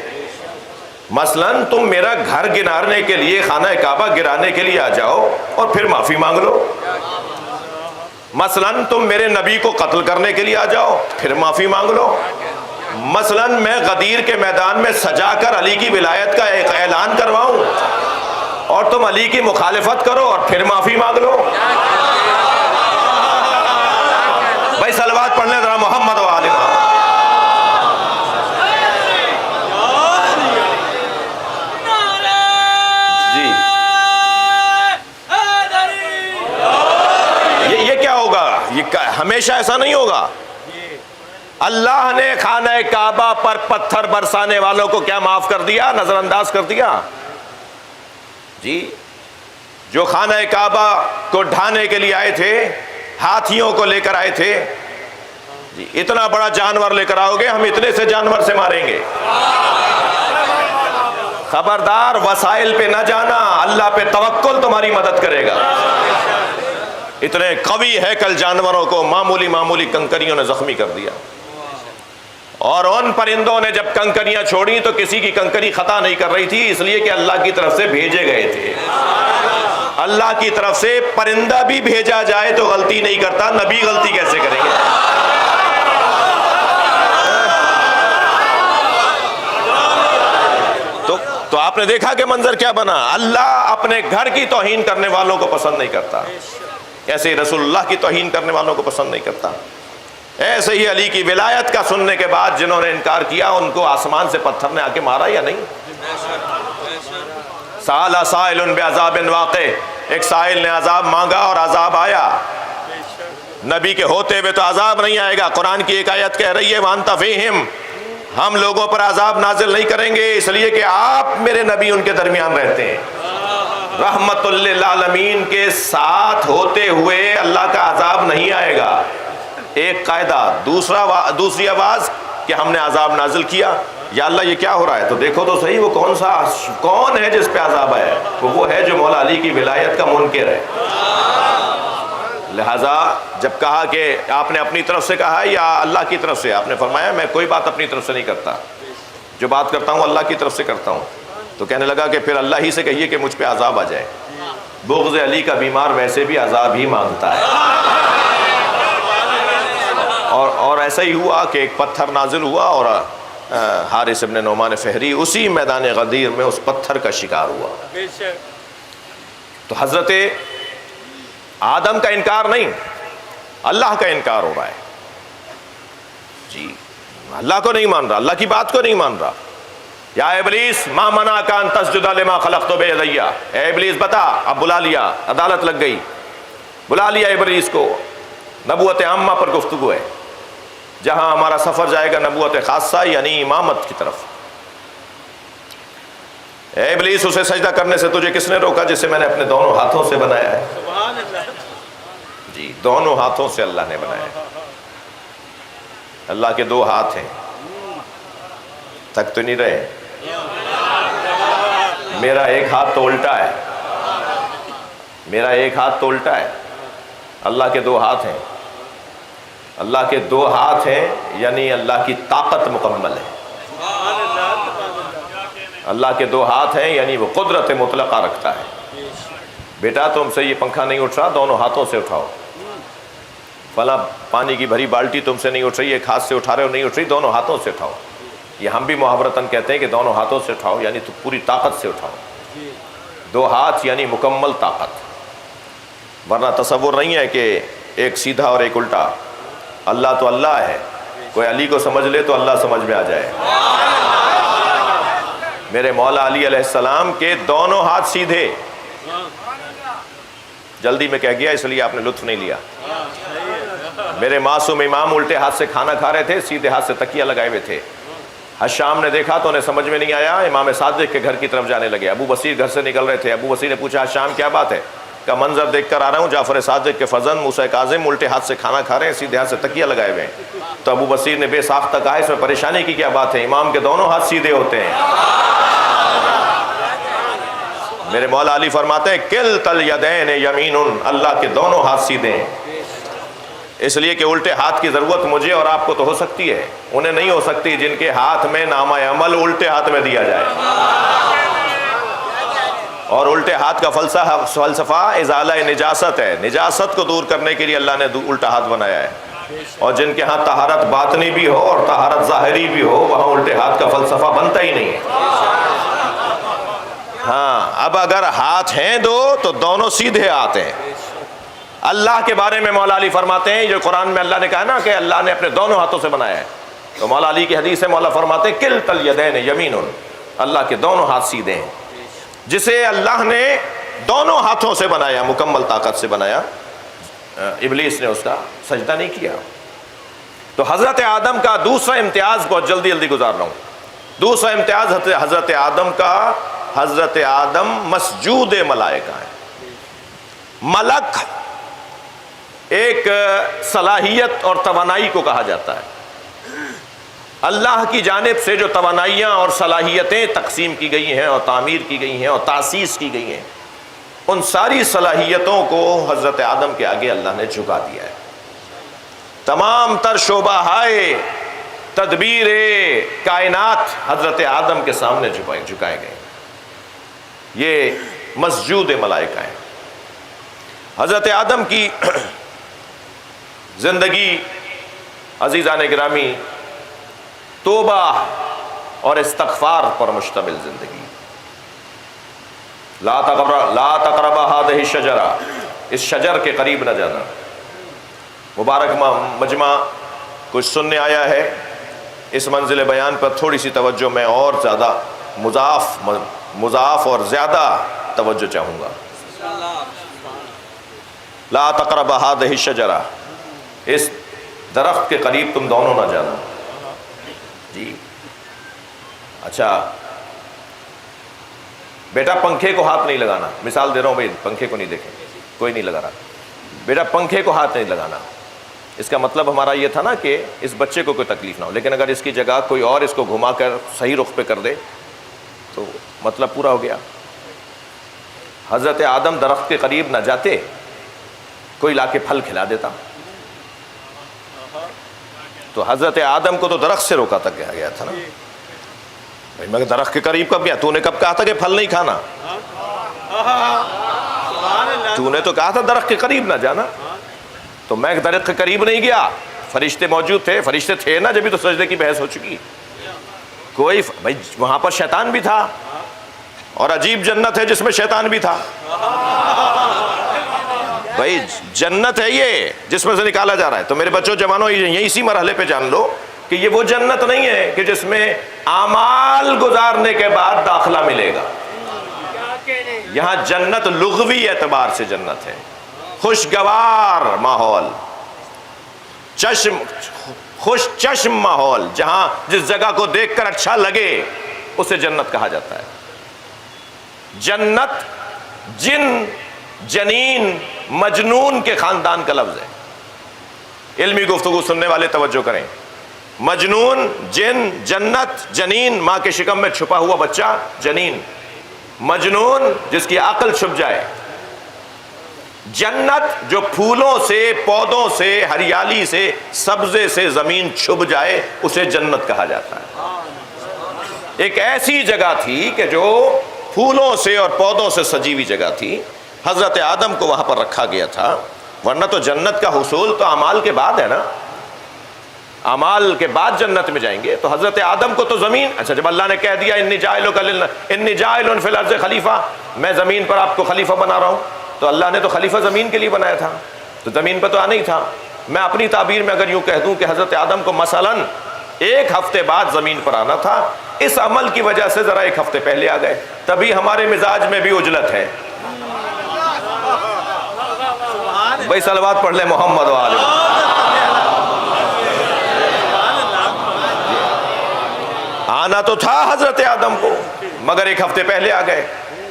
مثلا تم میرا گھر گرانے کے لیے، خانہ کعبہ گرانے کے لیے آ جاؤ اور پھر معافی مانگ لو، مثلا تم میرے نبی کو قتل کرنے کے لیے آ جاؤ پھر معافی مانگ لو، مثلا میں غدیر کے میدان میں سجا کر علی کی ولایت کا ایک اعلان کرواؤں اور تم علی کی مخالفت کرو اور پھر معافی مانگ لو۔ بھائی صلوات پڑھ لیں ذرا محمد و آل محمد۔ جی، یہ کیا ہوگا؟ یہ ہمیشہ ایسا نہیں ہوگا۔ اللہ نے خانہ کعبہ پر پتھر برسانے والوں کو کیا معاف کر دیا، نظر انداز کر دیا؟ جی، جو خانہ کعبہ کو ڈھانے کے لیے آئے تھے، ہاتھیوں کو لے کر آئے تھے، جی اتنا بڑا جانور لے کر آؤ گے، ہم اتنے سے جانور سے ماریں گے۔ خبردار، وسائل پہ نہ جانا، اللہ پہ توکل تمہاری مدد کرے گا۔ اتنے قوی ہیکل جانوروں کو معمولی کنکریوں نے زخمی کر دیا، اور ان پرندوں نے جب کنکریاں چھوڑی تو کسی کی کنکری خطا نہیں کر رہی تھی، اس لیے کہ اللہ کی طرف سے بھیجے گئے تھے۔ اللہ کی طرف سے پرندہ بھی بھیجا جائے تو غلطی نہیں کرتا، نبی غلطی کیسے کریں گے؟ تو آپ نے دیکھا کہ منظر کیا بنا۔ اللہ اپنے گھر کی توہین کرنے والوں کو پسند نہیں کرتا، ایسے ہی رسول اللہ کی توہین کرنے والوں کو پسند نہیں کرتا۔ ایسے ہی علی کی ولایت کا سننے کے بعد جنہوں نے انکار کیا، ان کو آسمان سے پتھر نے آ کے مارا یا نہیں؟ سأل سائل بعذاب واقع، ایک سائل نے عذاب مانگا اور عذاب آیا۔ نبی کے ہوتے ہوئے تو عذاب نہیں آئے گا۔ قرآن کی ایک آیت کہہ رہی ہے وَأَنْتَ فِيهِمْ، ہم لوگوں پر عذاب نازل نہیں کریں گے، اس لیے کہ آپ میرے نبی ان کے درمیان رہتے ہیں۔ رحمت للعالمین کے ساتھ ہوتے ہوئے اللہ کا عذاب نہیں آئے گا۔ ایک قاعدہ، دوسری آواز کہ ہم نے عذاب نازل کیا، یا اللہ یہ کیا ہو رہا ہے؟ تو دیکھو تو صحیح وہ کون ہے جس پہ عذاب ہے؟ وہ ہے جو مولا علی کی ولایت کا منکر ہے۔ لہذا جب کہا کہ آپ نے اپنی طرف سے کہا یا اللہ کی طرف سے، آپ نے فرمایا میں کوئی بات اپنی طرف سے نہیں کرتا، جو بات کرتا ہوں اللہ کی طرف سے کرتا ہوں۔ تو کہنے لگا کہ پھر اللہ ہی سے کہیے کہ مجھ پہ عذاب آ جائے۔ بغض علی کا بیمار ویسے بھی عذاب ہی مانگتا ہے۔ اور ایسا ہی ہوا کہ ایک پتھر نازل ہوا اور حارث ابن نعمان فہری اسی میدان غدیر میں اس پتھر کا شکار ہوا. تو حضرت آدم کا انکار نہیں، اللہ کا انکار ہو رہا ہے. جی اللہ کو نہیں مان رہا، اللہ کی بات کو نہیں مان رہا. یا ابلیس ما منعک ان تسجد لما خلقت بیدی، اے ابلیس بتا. اب بلا لیا، عدالت لگ گئی، بلا لیا ابلیس کو. نبوت عامہ پر گفتگو ہے، جہاں ہمارا سفر جائے گا نبوت خاصہ یعنی امامت کی طرف. اے ابلیس اسے سجدہ کرنے سے تجھے کس نے روکا جسے میں نے اپنے دونوں ہاتھوں سے بنایا ہے؟ جی دونوں ہاتھوں سے اللہ نے بنایا ہے. اللہ کے دو ہاتھ ہیں، تک تو نہیں رہے. میرا ایک ہاتھ تو الٹا ہے، میرا ایک ہاتھ تو الٹا ہے. اللہ کے دو ہاتھ ہیں. اللہ کے دو ہاتھ ہیں یعنی اللہ کی طاقت مکمل ہے. اللہ کے دو ہاتھ ہیں یعنی وہ قدرت مطلقہ رکھتا ہے. بیٹا تم سے یہ پنکھا نہیں اٹھ رہا، دونوں ہاتھوں سے اٹھاؤ. فلاں پانی کی بھری بالٹی تم سے نہیں اٹھ رہی، ایک ہاتھ سے اٹھا رہے ہو، نہیں اٹھ رہی، دونوں ہاتھوں سے اٹھاؤ. یہ ہم بھی محاورتاً کہتے ہیں کہ دونوں ہاتھوں سے اٹھاؤ یعنی تو پوری طاقت سے اٹھاؤ. دو ہاتھ یعنی مکمل طاقت. ورنہ تصور نہیں ہے کہ ایک سیدھا اور ایک الٹا. اللہ تو اللہ ہے، کوئی علی کو سمجھ لے تو اللہ سمجھ میں آ جائے. میرے مولا علی علیہ السلام کے دونوں ہاتھ سیدھے. جلدی میں کہہ گیا اس لیے آپ نے لطف نہیں لیا. میرے معصوم امام الٹے ہاتھ سے کھانا کھا رہے تھے، سیدھے ہاتھ سے تکیہ لگائے ہوئے تھے. حشام نے دیکھا تو انہیں سمجھ میں نہیں آیا، امام صادق کے گھر کی طرف جانے لگے. ابو بصیر گھر سے نکل رہے تھے. ابو بصیر نے پوچھا حشام کیا بات ہے؟ کا منظر دیکھ کر آ رہا ہوں، جعفر صادق کے فرزند موسیٰ کاظم الٹے ہاتھ سے کھانا کھا رہے ہیں، سیدھے ہاتھ سے تکیہ لگائے ہوئے ہیں. تو ابو بصیر نے بے ساختہ کہا اس میں پریشانی کی کیا بات ہے، امام کے دونوں ہاتھ سیدھے ہوتے ہیں. میرے مولا علی فرماتے ہیں کلتا الیدین یمین، اللہ کے دونوں ہاتھ سیدھے ہیں. اس لیے کہ الٹے ہاتھ کی ضرورت مجھے اور آپ کو تو ہو سکتی ہے، انہیں نہیں ہو سکتی جن کے ہاتھ میں نامہ عمل الٹے ہاتھ میں دیا جائے. اور الٹے ہاتھ کا فلسفہ ازالہ نجاست ہے. نجاست کو دور کرنے کے لیے اللہ نے الٹا ہاتھ بنایا ہے. اور جن کے ہاں طہارت باطنی بھی ہو اور طہارت ظاہری بھی ہو، وہاں الٹے ہاتھ کا فلسفہ بنتا ہی نہیں ہے. ہاں اب اگر ہاتھ ہیں دو تو دونوں سیدھے ہاتھ ہیں. اللہ کے بارے میں مولا علی فرماتے ہیں، جو قرآن میں اللہ نے کہا نا کہ اللہ نے اپنے دونوں ہاتھوں سے بنایا ہے، تو مولا علی کی حدیث ہے، مولا فرماتے ہیں کلتا الیدین یمین، اللہ کے دونوں ہاتھ سیدھے ہیں. جسے اللہ نے دونوں ہاتھوں سے بنایا، مکمل طاقت سے بنایا، ابلیس نے اس کا سجدہ نہیں کیا. تو حضرت آدم کا دوسرا امتیاز، بہت جلدی گزار رہا ہوں، دوسرا امتیاز حضرت آدم کا، حضرت آدم مسجود ملائکہ ہیں. ملک ایک صلاحیت اور توانائی کو کہا جاتا ہے. اللہ کی جانب سے جو توانائیاں اور صلاحیتیں تقسیم کی گئی ہیں اور تعمیر کی گئی ہیں اور تاسیس کی گئی ہیں، ان ساری صلاحیتوں کو حضرت آدم کے آگے اللہ نے جھکا دیا ہے. تمام تر شعبہ تدبیر کائنات حضرت آدم کے سامنے جھکائے گئے. یہ مسجود ملائکہ ہیں. حضرت آدم کی زندگی عزیزان گرامی توبہ اور استغفار پر مشتمل زندگی. لا تقربا هذه الشجرہ، اس شجر کے قریب نہ جانا. مبارک مجمع کچھ سننے آیا ہے، اس منزل بیان پر تھوڑی سی توجہ میں اور زیادہ مضاف اور زیادہ توجہ چاہوں گا. لا تقربا هذه الشجرہ، اس درخت کے قریب تم دونوں نہ جانا. جی اچھا بیٹا پنکھے کو ہاتھ نہیں لگانا. مثال دے رہا ہوں بھائی، پنکھے کو نہیں دیکھیں، کوئی نہیں لگا رہا. بیٹا پنکھے کو ہاتھ نہیں لگانا. اس کا مطلب ہمارا یہ تھا نا کہ اس بچے کو کوئی تکلیف نہ ہو، لیکن اگر اس کی جگہ کوئی اور اس کو گھما کر صحیح رخ پہ کر دے تو مطلب پورا ہو گیا. حضرت آدم درخت کے قریب نہ جاتے، کوئی لا کے پھل کھلا دیتا. تو حضرت آدم کو تو درخت سے روکا تک گیا تھا نا. بھائی میں درخت کے قریب کب گیا؟ تو نے کب کہا تھا کہ پھل نہیں کھانا؟ تو نے تو کہا تھا درخت کے قریب نہ جانا. تو میں درخت کے قریب نہیں گیا، فرشتے موجود تھے، فرشتے تھے نا جبھی تو سجدے کی بحث ہو چکی. کوئی بھائی وہاں پر شیطان بھی تھا، اور عجیب جنت ہے جس میں شیطان بھی تھا. بھائی جنت ہے یہ جس میں سے نکالا جا رہا ہے. تو میرے بچوں جوانوں یہی اسی مرحلے پہ جان لو کہ یہ وہ جنت نہیں ہے کہ جس میں اعمال گزارنے کے بعد داخلہ ملے گا. یہاں جنت لغوی اعتبار سے جنت ہے، خوشگوار ماحول، خوش چشم ماحول، جہاں جس جگہ کو دیکھ کر اچھا لگے اسے جنت کہا جاتا ہے. جنت جن، جنین، مجنون کے خاندان کا لفظ ہے. علمی گفتگو سننے والے توجہ کریں. مجنون، جن، جنت، جنین ماں کے شکم میں چھپا ہوا بچہ جنین. مجنون جس کی عقل چھپ جائے. جنت جو پھولوں سے، پودوں سے، ہریالی سے، سبزے سے زمین چھپ جائے اسے جنت کہا جاتا ہے. ایک ایسی جگہ تھی کہ جو پھولوں سے اور پودوں سے سجی ہوئی جگہ تھی. حضرت آدم کو وہاں پر رکھا گیا تھا، ورنہ تو جنت کا حصول تو اعمال کے بعد ہے نا. اعمال کے بعد جنت میں جائیں گے. تو حضرت آدم کو تو زمین، اچھا جب اللہ نے کہہ دیا انی جاعل فی الارض خلیفہ، میں زمین پر آپ کو خلیفہ بنا رہا ہوں، تو اللہ نے تو خلیفہ زمین کے لیے بنایا تھا، تو زمین پہ تو آنا ہی تھا. میں اپنی تعبیر میں اگر یوں کہہ دوں کہ حضرت آدم کو مثلاً 1 ہفتے بعد زمین پر آنا تھا، اس عمل کی وجہ سے ذرا 1 ہفتے پہلے آ گئے. تبھی ہمارے مزاج میں بھی عجلت ہے. بھائی صلوات پڑھ لیں محمد وآلہ. آنا تو تھا حضرت آدم کو مگر 1 ہفتے پہلے آ گئے.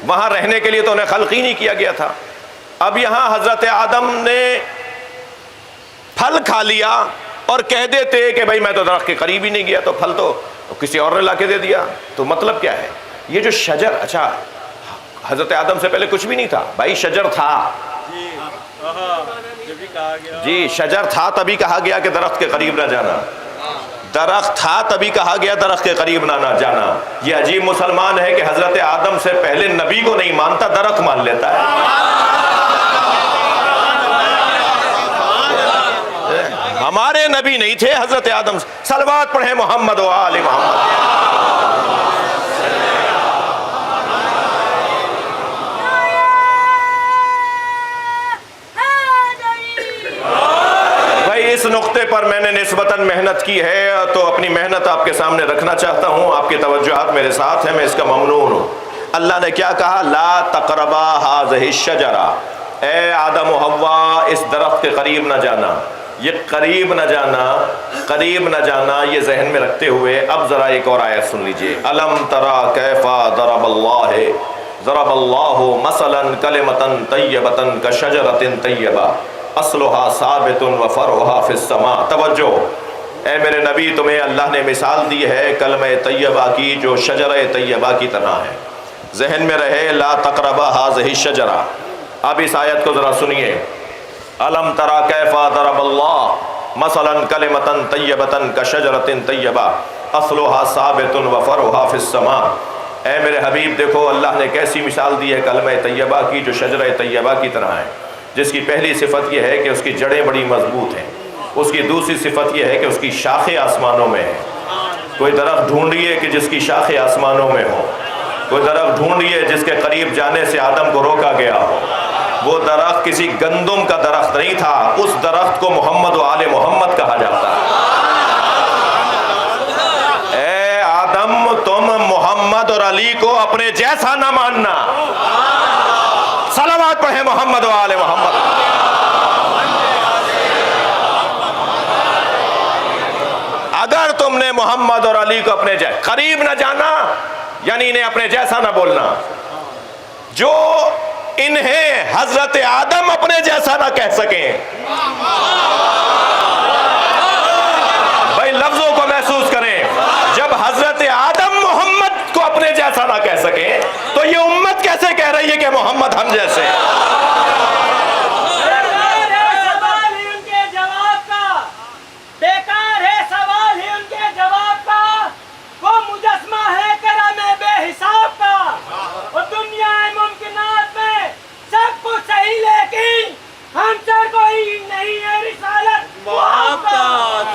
وہاں رہنے کے لیے تو انہیں خلق ہی نہیں کیا گیا تھا. اب یہاں حضرت آدم نے پھل کھا لیا اور کہہ دیتے کہ بھائی میں تو درخت کے قریب ہی نہیں گیا، تو پھل تو کسی اور نے لا کے دے دیا. تو مطلب کیا ہے؟ یہ جو شجر، اچھا حضرت آدم سے پہلے کچھ بھی نہیں تھا بھائی، شجر تھا. جی شجر تھا تبھی کہا گیا کہ درخت کے قریب نہ جانا. درخت تھا تبھی کہا گیا درخت کے قریب نہ جانا. یہ عجیب مسلمان ہے کہ حضرت آدم سے پہلے نبی کو نہیں مانتا، درخت مان لیتا ہے. ہمارے نبی نہیں تھے حضرت آدم. صلوات پڑھیں محمد و آل محمد. اس نقطے پر میں نے نسبتاً محنت کی ہے تو اپنی محنت آپ کے سامنے رکھنا چاہتا ہوں. آپ کی توجہات میرے ساتھ ہیں، میں اس کا ممنون ہوں. اللہ نے کیا کہا؟ لا تقربا ہذہ الشجرہ، اے آدم و حوا اس درخت کے قریب نہ جانا. یہ قریب نہ جانا، قریب نہ جانا یہ ذہن میں رکھتے ہوئے اب ذرا ایک اور آیت سن لیجئے. الم ترى کیف ضرب اللہ مثلا کلمۃ طیبۃ کشجرۃ طیبہ اصلها ثابت وفرعها فی السماء. توجہ، اے میرے نبی تمہیں اللہ نے مثال دی ہے کلمہ طیبہ کی جو شجرہ طیبہ کی طرح ہے. ذہن میں رہے لا تقربا هذه الشجرہ. اب اس آیت کو ذرا سنیے. الم تری کیف ضرب اللہ مثلا کلمۃ طیبۃ کشجرۃ طیبہ اصلها ثابت وفرعها فی السماء. اے میرے حبیب دیکھو اللہ نے کیسی مثال دی ہے کلمہ طیبہ کی جو شجرہ طیبہ کی طرح ہے، جس کی پہلی صفت یہ ہے کہ اس کی جڑیں بڑی مضبوط ہیں. اس کی دوسری صفت یہ ہے کہ اس کی شاخیں آسمانوں میں ہیں. کوئی درخت ڈھونڈیے کہ جس کی شاخیں آسمانوں میں ہو. کوئی درخت ڈھونڈیے جس کے قریب جانے سے آدم کو روکا گیا ہو. وہ درخت کسی گندم کا درخت نہیں تھا. اس درخت کو محمد و آل محمد کہا جاتا ہے. اے آدم تم محمد اور علی کو اپنے جیسا نہ ماننا. صلوات پڑھیں محمد و آل محمد. اگر تم نے محمد اور علی کو اپنے جیسا، قریب نہ جانا یعنی انہیں اپنے جیسا نہ بولنا. جو انہیں حضرت آدم اپنے جیسا نہ کہہ سکیں. بھائی لفظوں کو محسوس کریں. جب حضرت آدم محمد کو اپنے جیسا نہ کہہ سکیں تو یہ امت کیسے کہہ رہی ہے کہ محمد ہم جیسے؟ بیکار ہے سوال ہی ان کے جواب کا. وہ مجسمہ ہے کرم بے حساب کا. وہ دنیا ممکنات میں سب کچھ صحیح لیکن ہم سے کوئی نہیں ہے رسالت محبت.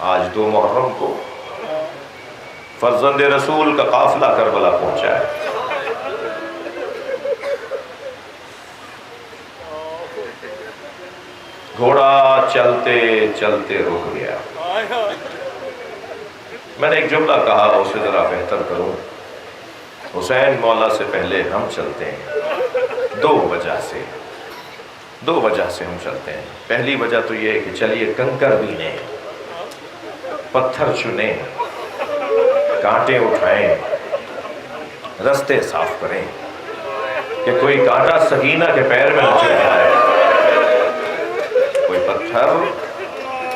آج 2 محرم کو فرزند رسول کا قافلہ کربلا پہنچا ہے. گھوڑا چلتے چلتے رک گیا. میں نے ایک جملہ کہا اسے ذرا بہتر کروں. حسین مولا سے پہلے ہم چلتے ہیں 2 وجہ سے. 2 وجہ سے ہم چلتے ہیں. پہلی وجہ تو یہ ہے کہ چلیے کنکر بینے، پتھر چنیں، کانٹے اٹھائیں، رستے صاف کریں کہ کوئی کانٹا سکینہ کے پیر میں نہ چل جائے، کوئی پتھر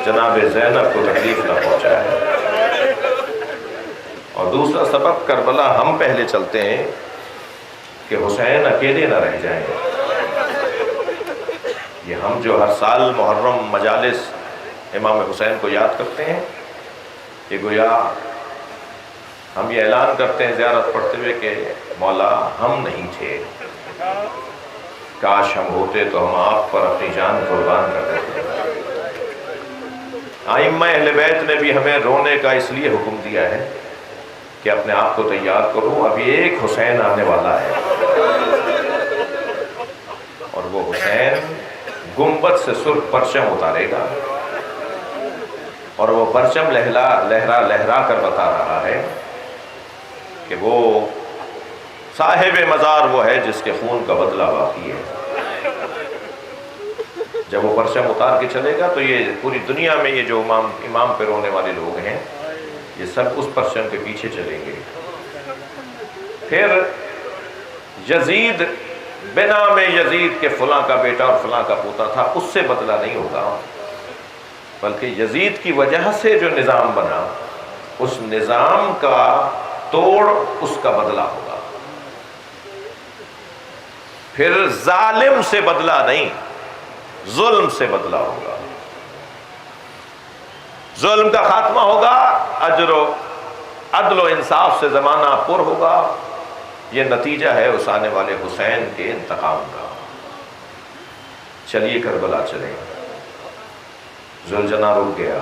جناب زینب کو تکلیف نہ پہنچائے. اور دوسرا سبب کربلا ہم پہلے چلتے ہیں کہ حسین اکیلے نہ رہ جائیں. یہ ہم جو ہر سال محرم مجالس امام حسین کو یاد کرتے ہیں، یہ گویا ہم یہ اعلان کرتے ہیں زیارت پڑھتے ہوئے کہ مولا ہم نہیں تھے، کاش ہم ہوتے تو ہم آپ پر اپنی جان قربان کر دیتے. ائمہ اہل بیت نے بھی ہمیں رونے کا اس لیے حکم دیا ہے کہ اپنے آپ کو تیار کرو، ابھی ایک حسین آنے والا ہے، اور وہ حسین گنبد سے سرخ پرچم اتارے گا، اور وہ پرچم لہرا کر بتا رہا ہے کہ وہ صاحب مزار وہ ہے جس کے خون کا بدلہ باقی ہے. جب وہ پرچم اتار کے چلے گا تو یہ پوری دنیا میں یہ جو امام پہ رونے والے لوگ ہیں یہ سب اس پرچم کے پیچھے چلیں گے. پھر یزید بنام یزید کے فلاں کا بیٹا اور فلاں کا پوتا تھا، اس سے بدلہ نہیں ہوگا، بلکہ یزید کی وجہ سے جو نظام بنا اس نظام کا توڑ اس کا بدلہ ہوگا. پھر ظالم سے بدلہ نہیں، ظلم سے بدلہ ہوگا. ظلم کا خاتمہ ہوگا، اجر و عدل و انصاف سے زمانہ پر ہوگا. یہ نتیجہ ہے اس آنے والے حسین کے انتقام کا. چلیے کربلا چلیں. ذوالجناح رک گیا.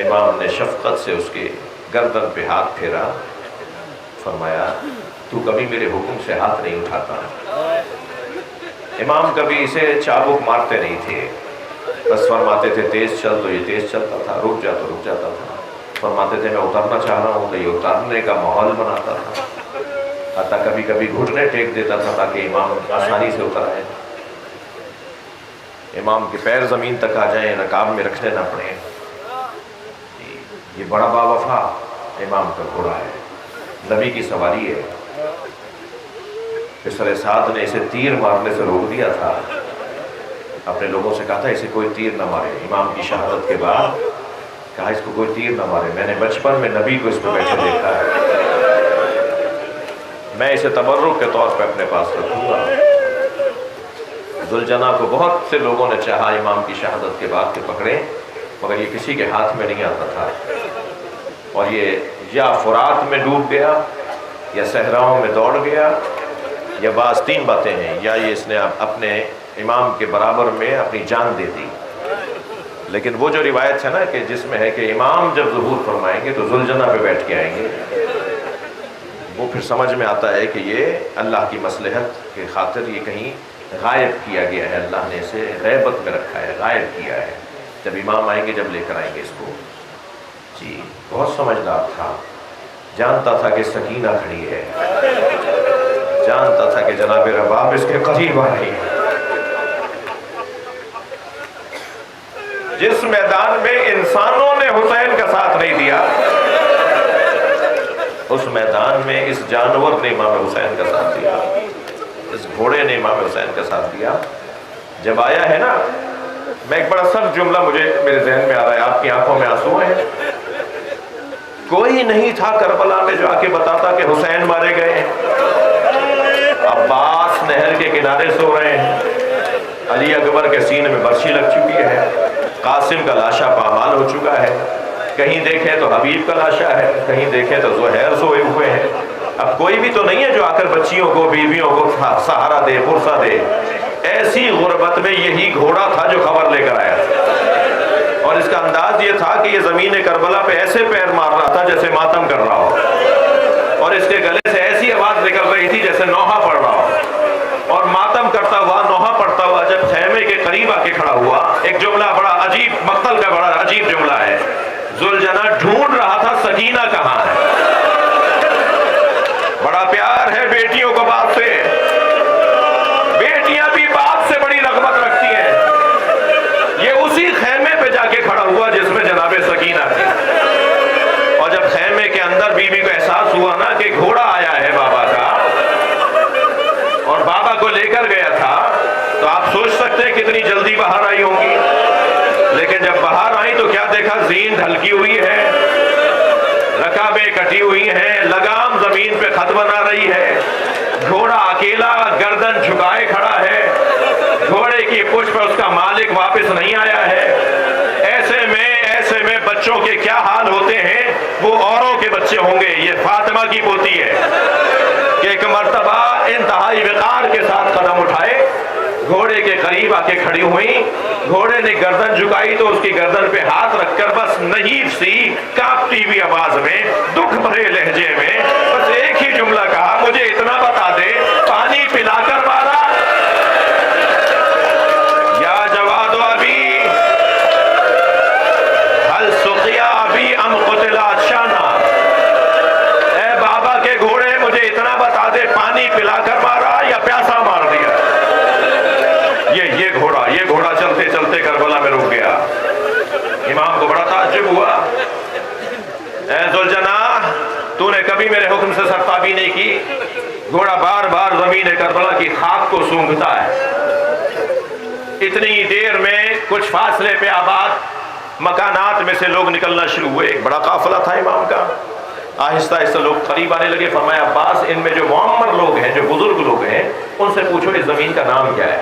امام نے شفقت سے اس کے گردن پہ ہاتھ پھیرا، فرمایا تو کبھی میرے حکم سے ہاتھ نہیں اٹھاتا. امام کبھی اسے چابک مارتے نہیں تھے، بس فرماتے تھے تیز چل تو یہ تیز چلتا تھا، رک جا تو رک جاتا تھا. فرماتے تھے میں اترنا چاہ رہا ہوں تو یہ اترنے کا ماحول بناتا تھا. حتیٰ کبھی کبھی گھٹنے ٹیک دیتا تھا تاکہ امام آسانی سے اتر آئے، امام کے پیر زمین تک آ جائیں، رکاب میں رکھنے نہ پڑیں. یہ بڑا باوفا امام کا گھوڑا ہے، نبی کی سواری ہے. پسر سعد نے اسے تیر مارنے سے روک دیا تھا، اپنے لوگوں سے کہا تھا اسے کوئی تیر نہ مارے. امام کی شہادت کے بعد کہا اس کو کوئی تیر نہ مارے، میں نے بچپن میں نبی کو اس پہ بیٹھے دیکھا ہے، میں اسے تبرک کے طور پہ اپنے پاس رکھوں گا. ذوالجناح کو بہت سے لوگوں نے چاہا امام کی شہادت کے بعد کہ پکڑیں، مگر یہ کسی کے ہاتھ میں نہیں آتا تھا، اور یہ یا فرات میں ڈوب گیا، یا صحراؤں میں دوڑ گیا، یا بعض 3 باتیں ہیں، یا یہ اس نے اپنے امام کے برابر میں اپنی جان دے دی. لیکن وہ جو روایت ہے نا کہ جس میں ہے کہ امام جب ظہور فرمائیں گے تو ذوالجناح پہ بیٹھ کے آئیں گے، وہ پھر سمجھ میں آتا ہے کہ یہ اللہ کی مصلحت کے خاطر یہ کہیں غائب کیا گیا ہے، اللہ نے اسے غیبت میں رکھا ہے، غائب کیا ہے. جب امام آئیں گے جب لے کر آئیں گے اس کو. جی بہت سمجھدار تھا، جانتا تھا کہ سکینہ کھڑی ہے، جانتا تھا کہ جناب رباب اس کے قریب آ رہی ہے. جس میدان میں انسانوں نے حسین کا ساتھ نہیں دیا، اس میدان میں اس جانور نے امام حسین کا ساتھ دیا، اس گھوڑے نے امام حسین کا ساتھ دیا. جب آیا ہے نا، میں ایک بڑا سخت جملہ مجھے میرے ذہن میں آ رہا ہے، آپ کی آنکھوں میں آنسو ہیں. کوئی نہیں تھا کربلا میں جو آ کے بتاتا کہ حسین مارے گئے ہیں. عباس نہر کے کنارے سو رہے ہیں، علی اکبر کے سینے میں برچھی لگ چکی ہے، قاسم کا لاشا پامال ہو چکا ہے، کہیں دیکھیں تو حبیب کا لاشا ہے، کہیں دیکھیں تو زہیر سوئے ہوئے ہیں. اب کوئی بھی تو نہیں ہے جو آ کر بچیوں کو بیویوں کو سہارا دے، فرصہ دے. ایسی غربت میں یہی گھوڑا تھا جو خبر لے کر آیا، اور اس کا انداز یہ تھا کہ یہ زمین کربلا پہ ایسے پیر مار رہا تھا جیسے ماتم کر رہا ہو، اور اس کے گلے سے ایسی آواز نکل رہی تھی جیسے نوحہ پڑھ رہا ہو، اور ماتم کرتا ہوا نوحہ پڑھتا ہوا جب خیمے کے قریب آ کے کھڑا ہوا، ایک جملہ بڑا عجیب، مقتل کا بڑا عجیب جملہ ہے، ذوالجناح ڈھونڈ رہا تھا سکینہ کہاں ہے۔ بڑا پیار ہے بیٹیوں کو باپ سے، بیٹیاں بھی باپ سے بڑی رغبت رکھتی ہیں۔ یہ اسی خیمے پہ جا کے کھڑا ہوا جس میں جناب سکینہ تھی، اور جب خیمے کے اندر بی بی کو احساس ہوا نا کہ گھوڑا آیا ہے بابا کا اور بابا کو لے کر گیا تھا، تو آپ سوچ سکتے ہیں کتنی جلدی باہر آئی ہوں گی، لیکن جب باہر آئی تو کیا دیکھا، زین ڈھلکی ہوئی ہے، رکابیں کٹی ہوئی ہیں، لگام زمین پہ خط بنا رہی ہے، گھوڑا اکیلا گردن جھکائے کھڑا ہے، گھوڑے کی پشت پر اس کا مالک واپس نہیں آیا ہے۔ ایسے میں بچوں کے کیا حال ہوتے ہیں، وہ اوروں کے بچے ہوں گے۔ یہ فاطمہ کی پوتی ہے کہ ایک مرتبہ انتہائی وقار کے ساتھ قدم اٹھائے، گھوڑے کے قریب آ کے کھڑی ہوئی، گھوڑے نے گردن جھکائی تو اس کی گردن پہ ہاتھ رکھ کر بس نحیف سی کانپتی ہوئی آواز میں، دکھ بھرے لہجے میں بس ایک ہی جملہ کہا، مجھے اتنا بتا دے پانی پلا کر مارا یا جواد ابی هل سقیا ابی ام قتل عطشانا، اے بابا کے گھوڑے مجھے اتنا بتا دے پانی پلا کر مارا یا پیاسا مار دیا۔ یہ گھوڑا چلتے چلتے کربلا میں رک گیا۔ امام کو بڑا تعجب ہوا، اے ذوالجناح تو نے کبھی میرے حکم سے سرتابی نہیں کی؟ گھوڑا بار بار زمین کربلا کی خاک کو سونگھتا ہے۔ اتنی دیر میں کچھ فاصلے پہ آباد مکانات میں سے لوگ نکلنا شروع ہوئے، ایک بڑا قافلہ تھا امام کا، آہستہ آہستہ لوگ قریب آنے لگے۔ فرمایا عباس ان میں جو معمر لوگ ہیں، جو بزرگ لوگ ہیں، ان سے پوچھو اس زمین کا نام کیا ہے۔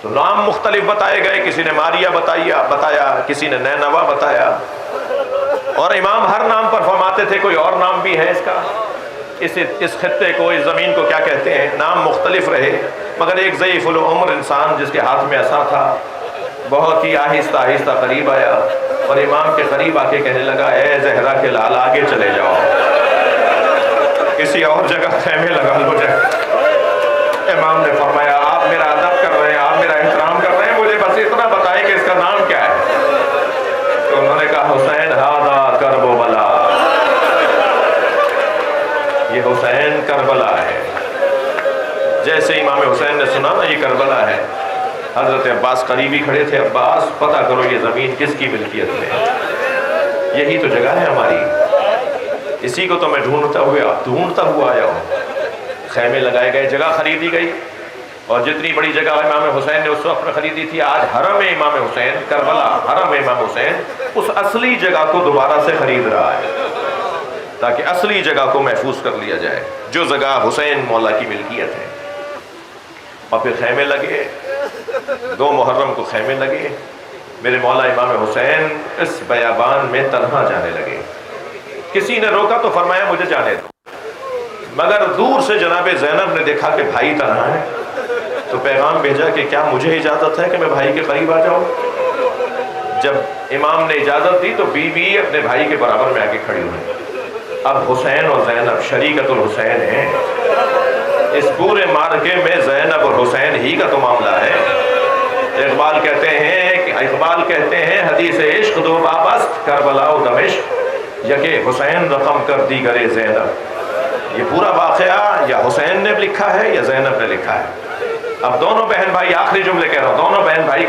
تو نام مختلف بتائے گئے، کسی نے ماریہ بتایا، کسی نے نینوا بتایا، اور امام ہر نام پر فرماتے تھے کوئی اور نام بھی ہے اس کا، اس خطے کو، اس زمین کو کیا کہتے ہیں۔ نام مختلف رہے، مگر ایک ضعیف العمر انسان جس کے ہاتھ میں عصا تھا بہت ہی آہستہ آہستہ قریب آیا اور امام کے قریب آ کے کہنے لگا، اے زہرا کے لال آگے چلے جاؤ، کسی اور جگہ خیمے لگا لو جائے۔ امام نے فرمایا آپ میرا ادب کر رہے ہیں، آپ میرا احترام کر رہے ہیں، مجھے بس اتنا بتائیں کہ اس کا نام کیا ہے۔ تو انہوں نے کہا حسین ہاذا کرب و بلا، یہ حسین کربلا ہے۔ جیسے امام حسین نے سنا نا یہ کربلا ہے، حضرت عباس قریبی کھڑے تھے، عباس پتہ کرو یہ زمین کس کی ملکیت میں ہے، یہی تو جگہ ہے ہماری، اسی کو تو میں ڈھونڈتا ہوا آیا ہوں۔ خیمے لگائے گئے، جگہ خریدی گئی، اور جتنی بڑی جگہ امام حسین نے اس وقت میں خریدی تھی، آج حرم امام حسین کربلا، حرم امام حسین اس اصلی جگہ کو دوبارہ سے خرید رہا ہے تاکہ اصلی جگہ کو محفوظ کر لیا جائے جو جگہ حسین مولا کی ملکیت ہے۔ اور پھر خیمے لگے، 2 محرم کو خیمے لگے، میرے مولا امام حسین اس بیابان میں تنہا جانے لگے۔ کسی نے روکا تو فرمایا مجھے جانے دو، مگر دور سے جناب زینب نے دیکھا کہ بھائی تنہا ہے، تو پیغام بھیجا کہ کیا مجھے اجازت ہے کہ میں بھائی کے قریب آ جاؤں۔ جب امام نے اجازت دی تو بی بی اپنے بھائی کے برابر میں آ کے کھڑی ہوئی۔ اب حسین اور زینب شریکت الحسین ہیں، اس پورے مارکے میں زینب اور حسین ہی کا تو معاملہ ہے۔ اقبال کہتے ہیں حدیث عشق دو بابست کربلا و دمشق، یکے حسین رقم کر دی گرے زینب۔ یہ پورا واقعہ یا حسین نے لکھا ہے یا زینب نے لکھا ہے۔ اب دونوں بہن بھائی، آخری جملے کہہ رہا ہوں، دونوں بہن بھائی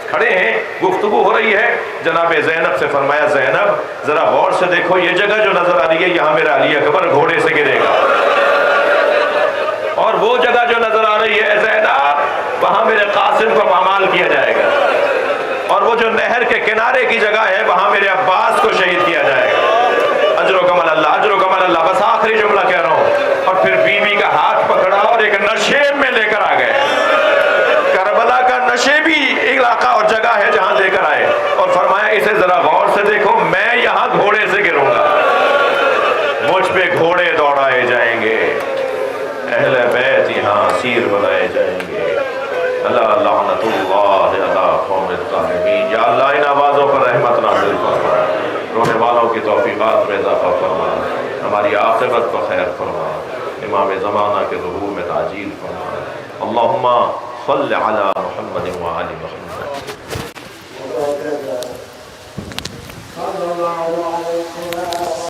کھڑے ہیں، گفتگو ہو رہی ہے۔ جناب زینب سے فرمایا زینب ذرا غور سے دیکھو، یہ جگہ جو نظر آ رہی ہے یہاں میرا علی اکبر گھوڑے سے گرے گا، اور وہ جگہ جو نظر آ رہی ہے زینب وہاں میرے قاسم کو پامال کیا جائے گا، اور وہ جو نہر کے کنارے کی جگہ ہے وہاں میرے عباس کو شہید کیا جائے گا۔ اجر و کمل اللہ، اجر و کمل اللہ۔ بس آخری جملہ کہہ رہا ہوں، اور پھر بیوی کا ہاتھ پکڑا اور ایک نشیب میں لے کر آ گئے۔ کربلا کا نشیبی علاقہ اور جگہ ہے جہاں لے کر آئے، اور فرمایا اسے ذرا غور سے دیکھو، میں یہاں گھوڑے سے گروں گا، مجھ پہ گھوڑے دوڑائے جائیں گے، اہل بیت یہاں اسیر بنائے جائیں گے۔ اللہ لعنت اللہ علی قوم الظالمین۔ ہماری عاقبت کو خیر فرما، امام زمانہ کے ظہور میں تعجیل فرما۔ اللہم صل علی محمد وآل محمد